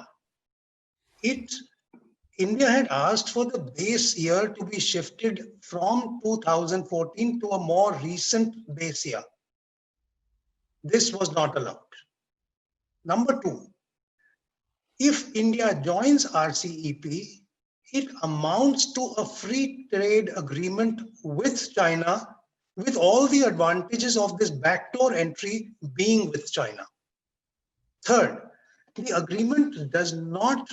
India had asked for the base year to be shifted from 2014 to a more recent base year. This was not allowed. Number two, if India joins RCEP, it amounts to a free trade agreement with China, with all the advantages of this backdoor entry being with China. Third, the agreement does not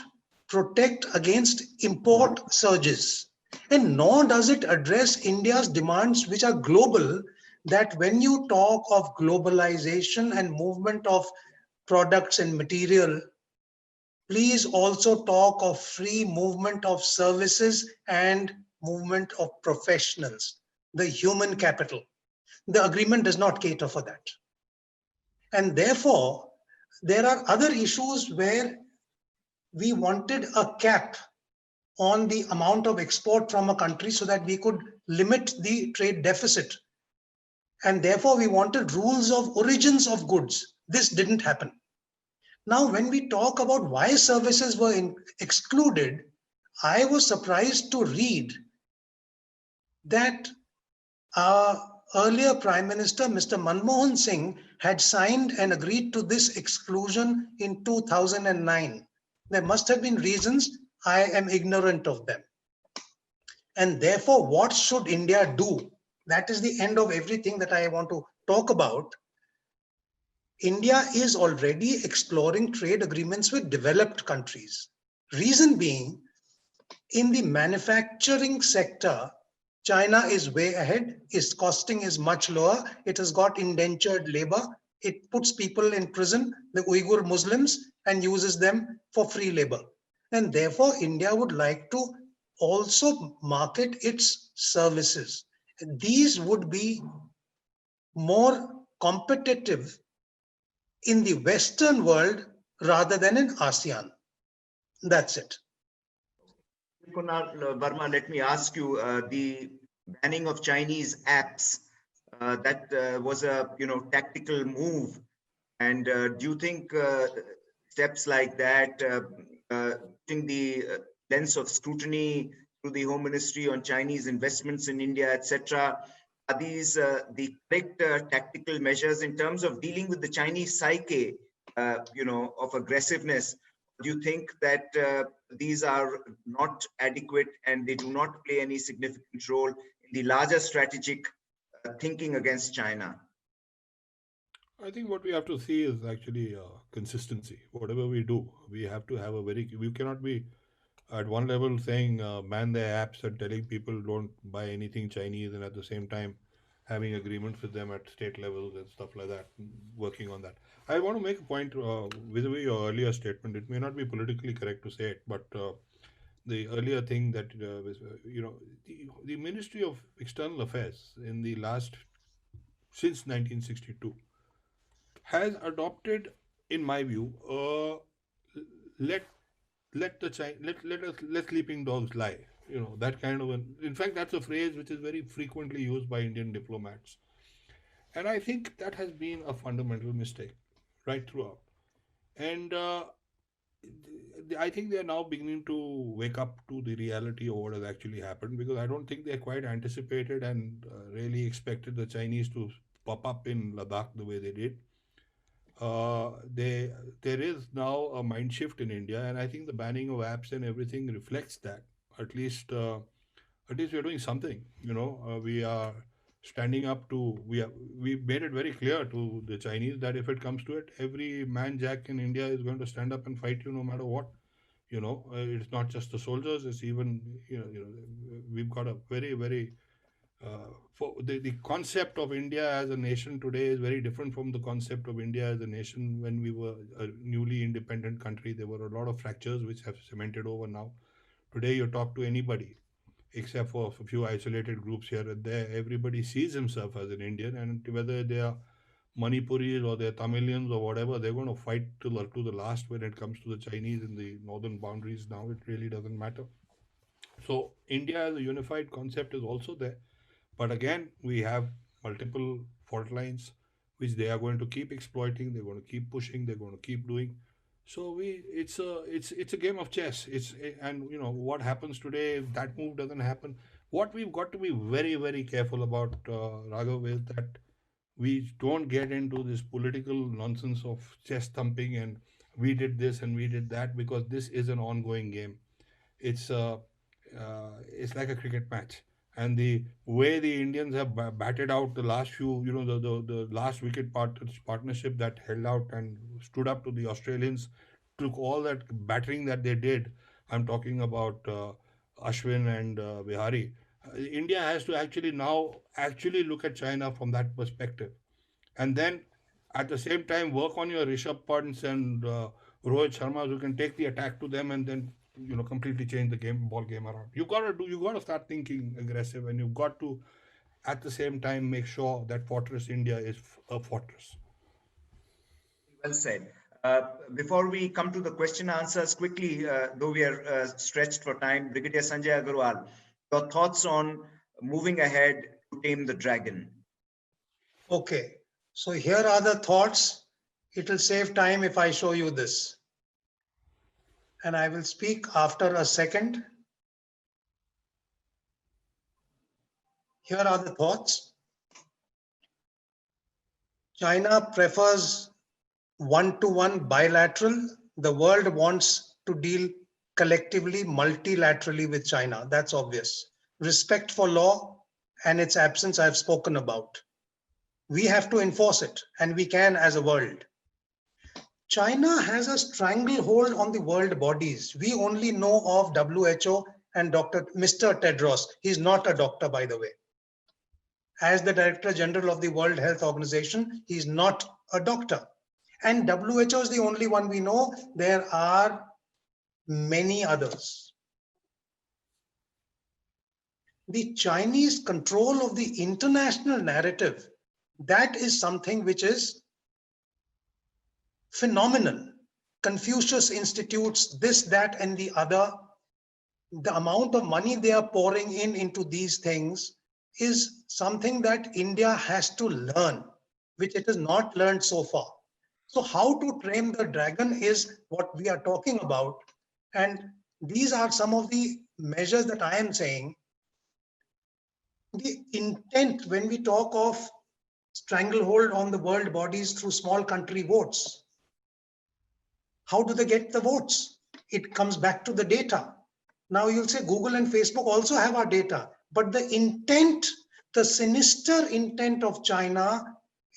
protect against import surges, and nor does it address India's demands, which are global, that when you talk of globalization and movement of products and material, please also talk of free movement of services and movement of professionals, the human capital. The agreement does not cater for that. And therefore, there are other issues where we wanted a cap on the amount of export from a country so that we could limit the trade deficit. And therefore, we wanted rules of origins of goods. This didn't happen. Now, when we talk about why services were excluded, I was surprised to read that our earlier Prime Minister, Mr. Manmohan Singh, had signed and agreed to this exclusion in 2009. There must have been reasons. I am ignorant of them. And therefore, what should India do? That is the end of everything that I want to talk about. India is already exploring trade agreements with developed countries. Reason being, in the manufacturing sector, China is way ahead. Its costing is much lower. It has got indentured labor. It puts people in prison, the Uyghur Muslims, and uses them for free labor. And therefore, India would like to also market its services. These would be more competitive in the Western world rather than in ASEAN. That's it. Kunal Verma, let me ask you, the banning of Chinese apps that was a tactical move. And do you think steps like that, putting the lens of scrutiny through the Home Ministry on Chinese investments in India, etc., are these the correct tactical measures in terms of dealing with the Chinese psyche, of aggressiveness? Do you think that these are not adequate and they do not play any significant role in the larger strategic thinking against China? I think what we have to see is actually consistency. Whatever we do, we have to have we cannot be at one level saying ban their apps and telling people don't buy anything Chinese, and at the same time having agreements with them at state levels and stuff like that, working on that. I want to make a point vis-a-vis your earlier statement. It may not be politically correct to say it, but the earlier thing that was, the Ministry of External Affairs in the last, since 1962, has adopted, in my view, let sleeping dogs lie. That kind of in fact, that's a phrase which is very frequently used by Indian diplomats. And I think that has been a fundamental mistake right throughout. And I think they're now beginning to wake up to the reality of what has actually happened, because I don't think they quite anticipated and really expected the Chinese to pop up in Ladakh the way they did. There is now a mind shift in India, and I think the banning of apps and everything reflects that. At least we're doing something. We are standing up to. We made it very clear to the Chinese that if it comes to it, every man jack in India is going to stand up and fight you no matter what. It's not just the soldiers. It's even we've got a very, very for the concept of India as a nation today is very different from the concept of India as a nation when we were a newly independent country. There were a lot of fractures which have cemented over now. Today, you talk to anybody, except for a few isolated groups here and there, everybody sees himself as an Indian, and whether they are Manipuris or they're Tamilians or whatever, they're going to fight to the last when it comes to the Chinese in the northern boundaries. Now it really doesn't matter. So India as a unified concept is also there. But again, we have multiple fault lines which they are going to keep exploiting. They're going to keep pushing. They're going to keep doing. So it's a game of chess. And what happens today, if that move doesn't happen, what we've got to be very, very careful about, Raghav, is that we don't get into this political nonsense of chest thumping and we did this and we did that, because this is an ongoing game. It's like a cricket match. And the way the Indians have batted out the last few, the last wicket partnership that held out and stood up to the Australians, took all that battering that they did. I'm talking about Ashwin and Bihari. India has to actually look at China from that perspective. And then at the same time work on your Rishabh Pants and Rohit Sharma, who can take the attack to them and then completely change the ball game around. You got to start thinking aggressive, and you've got to at the same time make sure that Fortress India is a fortress. Well said. Before we come to the question answers quickly, though we are stretched for time, Brigadier Sanjay Agarwal, your thoughts on moving ahead to tame the dragon? Okay, so here are the thoughts. It will save time if I show you this. And I will speak after a second. Here are the thoughts. China prefers one-to-one bilateral. The world wants to deal collectively, multilaterally with China. That's obvious. Respect for law and its absence I've spoken about. We have to enforce it, and we can as a world. China has a stranglehold on the world bodies. We only know of WHO and Mr. Tedros. He's not a doctor, by the way. As the Director General of the World Health Organization, he's not a doctor. And WHO is the only one we know. There are many others. The Chinese control of the international narrative, that is something which is phenomenal. Confucius Institutes, this, that, and the other. The amount of money they are pouring into these things is something that India has to learn, which it has not learned so far. So how to tame the dragon is what we are talking about. And these are some of the measures that I am saying. The intent when we talk of stranglehold on the world bodies through small country votes, how do they get the votes? It comes back to the data. Now you'll say Google and Facebook also have our data, but the intent, the sinister intent of China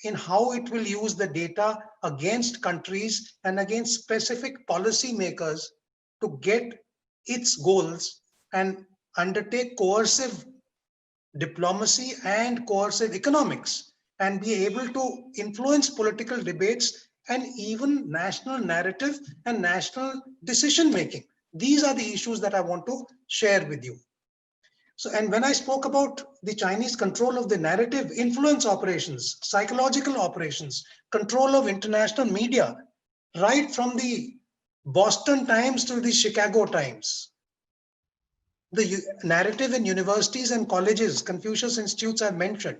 in how it will use the data against countries and against specific policy makers to get its goals and undertake coercive diplomacy and coercive economics and be able to influence political debates and even national narrative and national decision making. These are the issues that I want to share with you. So, and when I spoke about the Chinese control of the narrative, influence operations, psychological operations, control of international media, right from the Boston Times to the Chicago Times, the narrative in universities and colleges, Confucius Institutes are mentioned.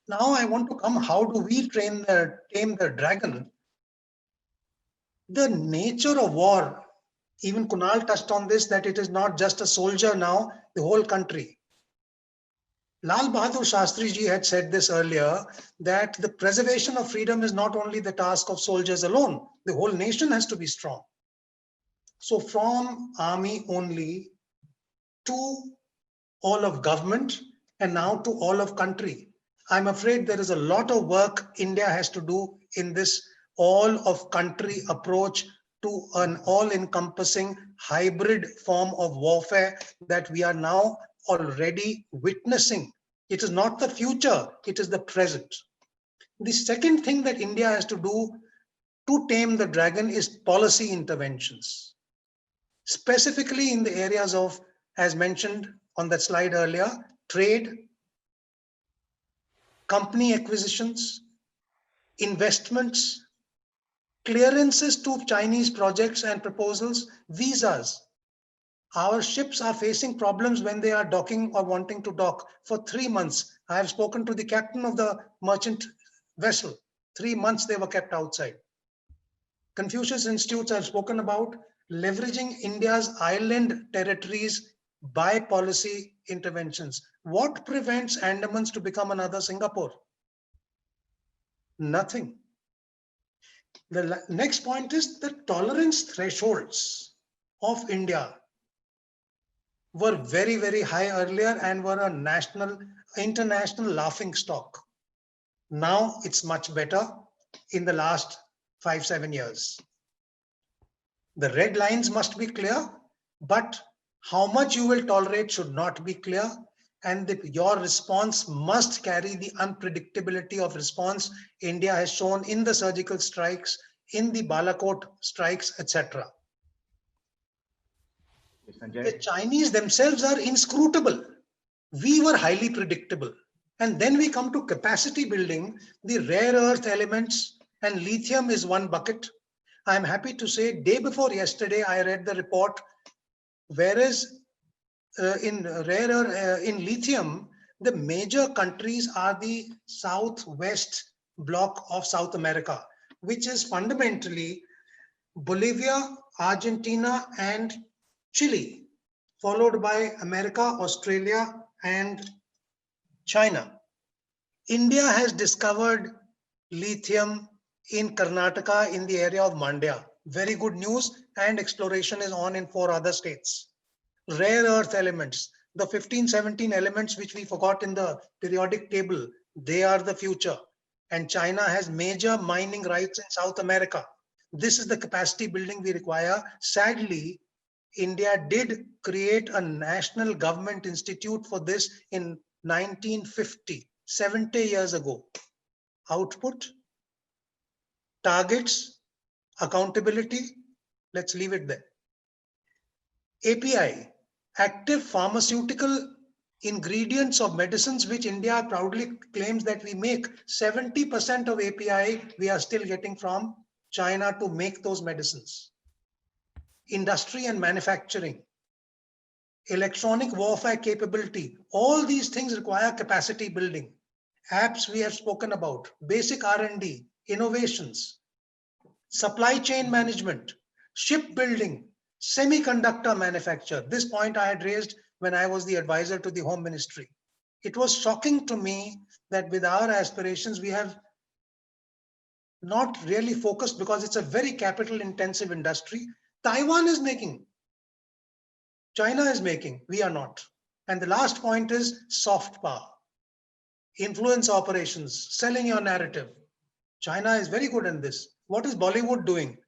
Now I want to come, how do we tame the dragon? The nature of war, even Kunal touched on this, that it is not just a soldier now, the whole country. Lal Bahadur Shastri ji had said this earlier, that the preservation of freedom is not only the task of soldiers alone, the whole nation has to be strong. So from army only to all of government and now to all of country. I'm afraid there is a lot of work India has to do in this all of country approach to an all-encompassing hybrid form of warfare that we are now already witnessing. It is not the future, it is the present. The second thing that India has to do to tame the dragon is policy interventions, specifically in the areas of, as mentioned on that slide earlier, trade, company acquisitions, investments, clearances to Chinese projects and proposals, visas. Our ships are facing problems when they are docking or wanting to dock for 3 months. I have spoken to the captain of the merchant vessel. 3 months they were kept outside. Confucius Institutes have spoken about leveraging India's island territories by policy interventions. What prevents Andamans to become another Singapore? Nothing. The next point is the tolerance thresholds of India were very, very high earlier and were a international laughing stock. Now it's much better in the last 5-7 years. The red lines must be clear, but how much you will tolerate should not be clear. And your response must carry the unpredictability of response India has shown in the surgical strikes, in the Balakot strikes, etc. The Chinese themselves are inscrutable. We were highly predictable. And then we come to capacity building. The rare earth elements and lithium is one bucket. I'm happy to say, day before yesterday, I read the report, whereas in lithium, the major countries are the southwest block of South America, which is fundamentally Bolivia, Argentina, and Chile, followed by America, Australia, and China. India has discovered lithium in Karnataka in the area of Mandya. Very good news, and exploration is on in 4 other states. Rare earth elements, the 15-17 elements which we forgot in the periodic table, they are the future. And China has major mining rights in South America. This is the capacity building we require. Sadly, India did create a national government institute for this in 1950, 70 years ago. Output, targets, accountability, let's leave it there. API, active pharmaceutical ingredients of medicines, which India proudly claims that we make. 70% of API we are still getting from China to make those medicines. Industry and manufacturing. electronic warfare capability. All these things require capacity building. Apps we have spoken about, basic R&D, innovations, supply chain management, shipbuilding, semiconductor manufacture. This point I had raised when I was the advisor to the Home Ministry. It was shocking to me that with our aspirations, we have not really focused, because it's a very capital intensive industry. Taiwan is making, China is making, we are not. And the last point is soft power, influence operations, selling your narrative. China is very good in this. What is Bollywood doing?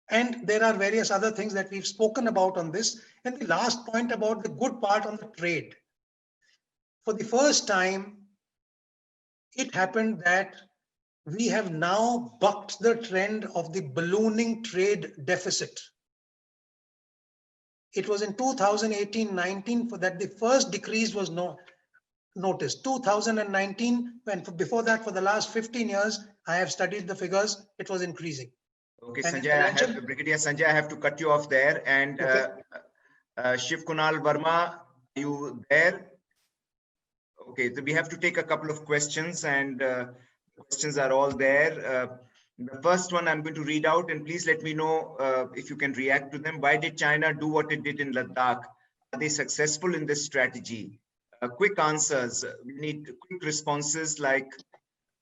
And there are various other things that we've spoken about on this. And the last point about the good part on the trade. For the first time, it happened that we have now bucked the trend of the ballooning trade deficit. It was in 2018-19 for that the first decrease was noticed. 2019, and before that, for the last 15 years, I have studied the figures, it was increasing. Okay, And Sanjay, Brigadier Sanjay, I have to cut you off there. And Okay. Shiv Kunal Verma, are you there? Okay, so we have to take a couple of questions, and questions are all there. The first one I'm going to read out, and please let me know if you can react to them. Why did China do what it did in Ladakh? Are they successful in this strategy? Quick answers. We need quick responses, like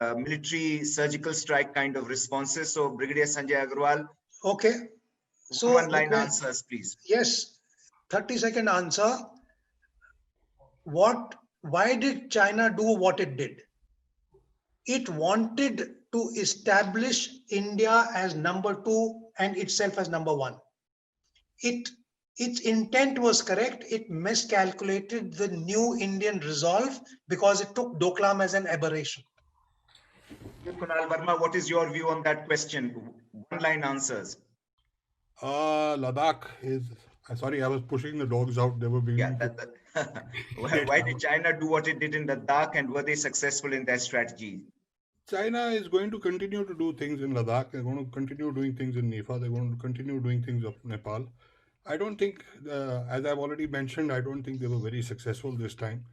military surgical strike kind of responses. So Brigadier Sanjay Agarwal. Okay. So one-line answers, please. Yes, 30-second answer. Why did China do what it did? It wanted to establish India as number 2 and itself as number 1. Its intent was correct. It miscalculated the new Indian resolve because it took Doklam as an aberration. Kunal Verma, what is your view on that question? One-line answers. Ladakh is. Sorry, I was pushing the dogs out. They were beginning Why did China do what it did in Ladakh, and were they successful in their strategy? China is going to continue to do things in Ladakh. They're going to continue doing things in Nepal. They're going to continue doing things of Nepal. I don't think, as I've already mentioned, I don't think they were very successful this time.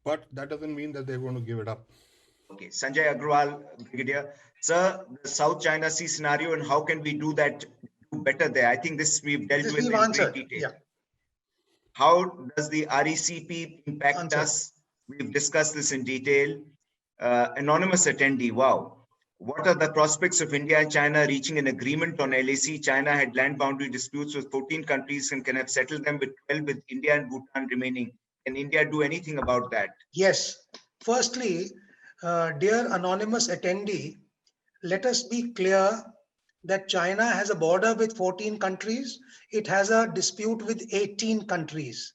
But that doesn't mean that they're going to give it up. Okay, Sanjay Agarwal, Brigadier. Sir, the South China Sea scenario, and how can we do better there? I think this we've dealt with in great detail. Yeah. How does the RECP impact us? We've discussed this in detail. Anonymous attendee, wow. What are the prospects of India and China reaching an agreement on LAC? China had land boundary disputes with 14 countries and can have settled them with 12, with India and Bhutan remaining. Can India do anything about that? Yes. Firstly, dear anonymous attendee, let us be clear that China has a border with 14 countries. It has a dispute with 18 countries.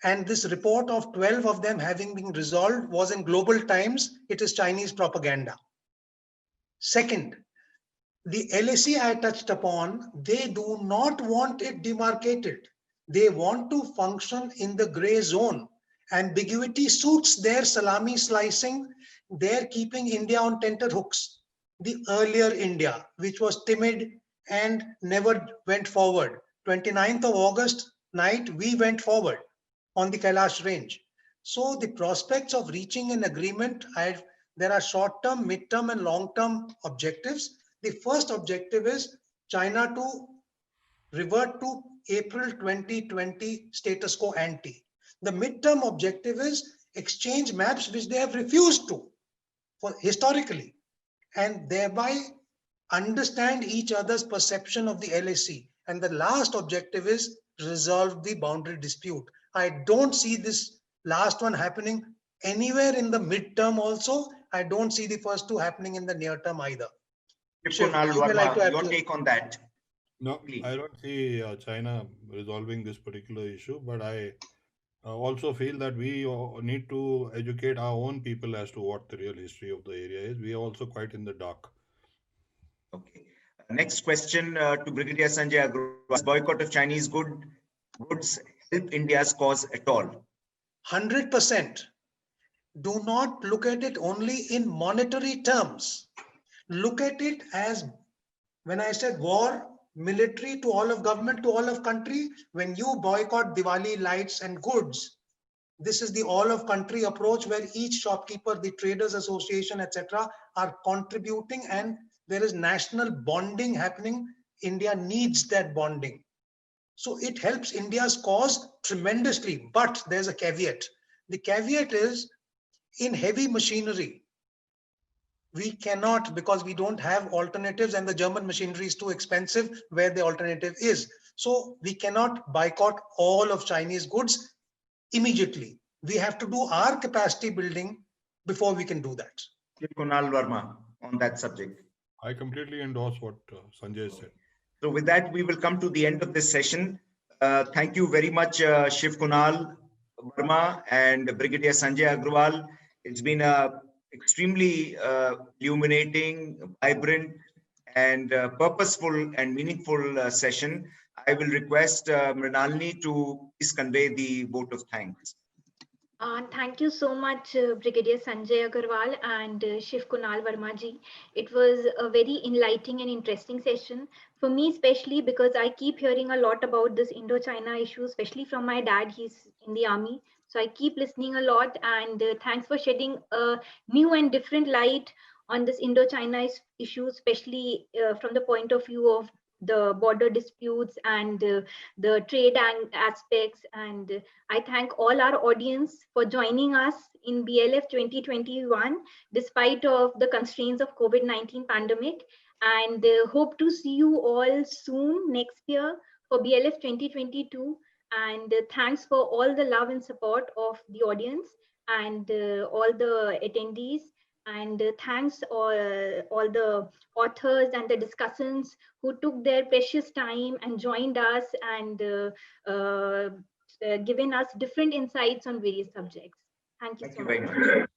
And this report of 12 of them having been resolved was in Global Times. It is Chinese propaganda. Second, the LAC I touched upon, they do not want it demarcated. They want to function in the gray zone. Ambiguity suits their salami slicing. They're keeping India on tenterhooks. The earlier India, which was timid and never went forward. 29th of August night, we went forward on the Kailash range. So the prospects of reaching an agreement, there are short-term, mid-term and long-term objectives. The first objective is China to revert to April 2020 status quo ante. The mid-term objective is exchange maps, which they have refused to historically, and thereby understand each other's perception of the LAC. And the last objective is resolve the boundary dispute. I don't see this last one happening anywhere in the midterm also. I don't see the first two happening in the near term either. Your take on that? No, I don't see China resolving this particular issue, but I also feel that we need to educate our own people as to what the real history of the area is. We are also quite in the dark. Okay. Next question to Brigadier Sanjay Agarwal. Boycott of Chinese goods help India's cause at all? 100%. Do not look at it only in monetary terms. Look at it as, when I said war, military to all of government to all of country. When you boycott Diwali lights and goods, this is the all of country approach where each shopkeeper, the traders association, etc., are contributing, and there is national bonding happening. India needs that bonding. So it helps India's cause tremendously. But there's a caveat. The caveat is, in heavy machinery, we cannot, because we don't have alternatives and the German machinery is too expensive where the alternative is. So we cannot boycott all of Chinese goods immediately. We have to do our capacity building before we can do that. Kunal Verma on that subject. I completely endorse what Sanjay said. So with that, we will come to the end of this session. Thank you very much, Shiv Kunal Verma and Brigadier Sanjay Agrawal. It's been a extremely illuminating, vibrant, and purposeful and meaningful session. I will request Mrinalini to please convey the vote of thanks. Thank you so much, Brigadier Sanjay Agarwal and Shiv Kunal Verma ji. It was a very enlightening and interesting session for me, especially because I keep hearing a lot about this Indo-China issue, especially from my dad. He's in the army. So I keep listening a lot, and thanks for shedding a new and different light on this Indo-China issue, especially from the point of view of the border disputes and the trade aspects. And I thank all our audience for joining us in BLF 2021, despite of the constraints of COVID-19 pandemic, and hope to see you all soon next year for BLF 2022. And thanks for all the love and support of the audience and all the attendees. And thanks all the authors and the discussants who took their precious time and joined us and given us different insights on various subjects. Thank you so much. Thank you very much.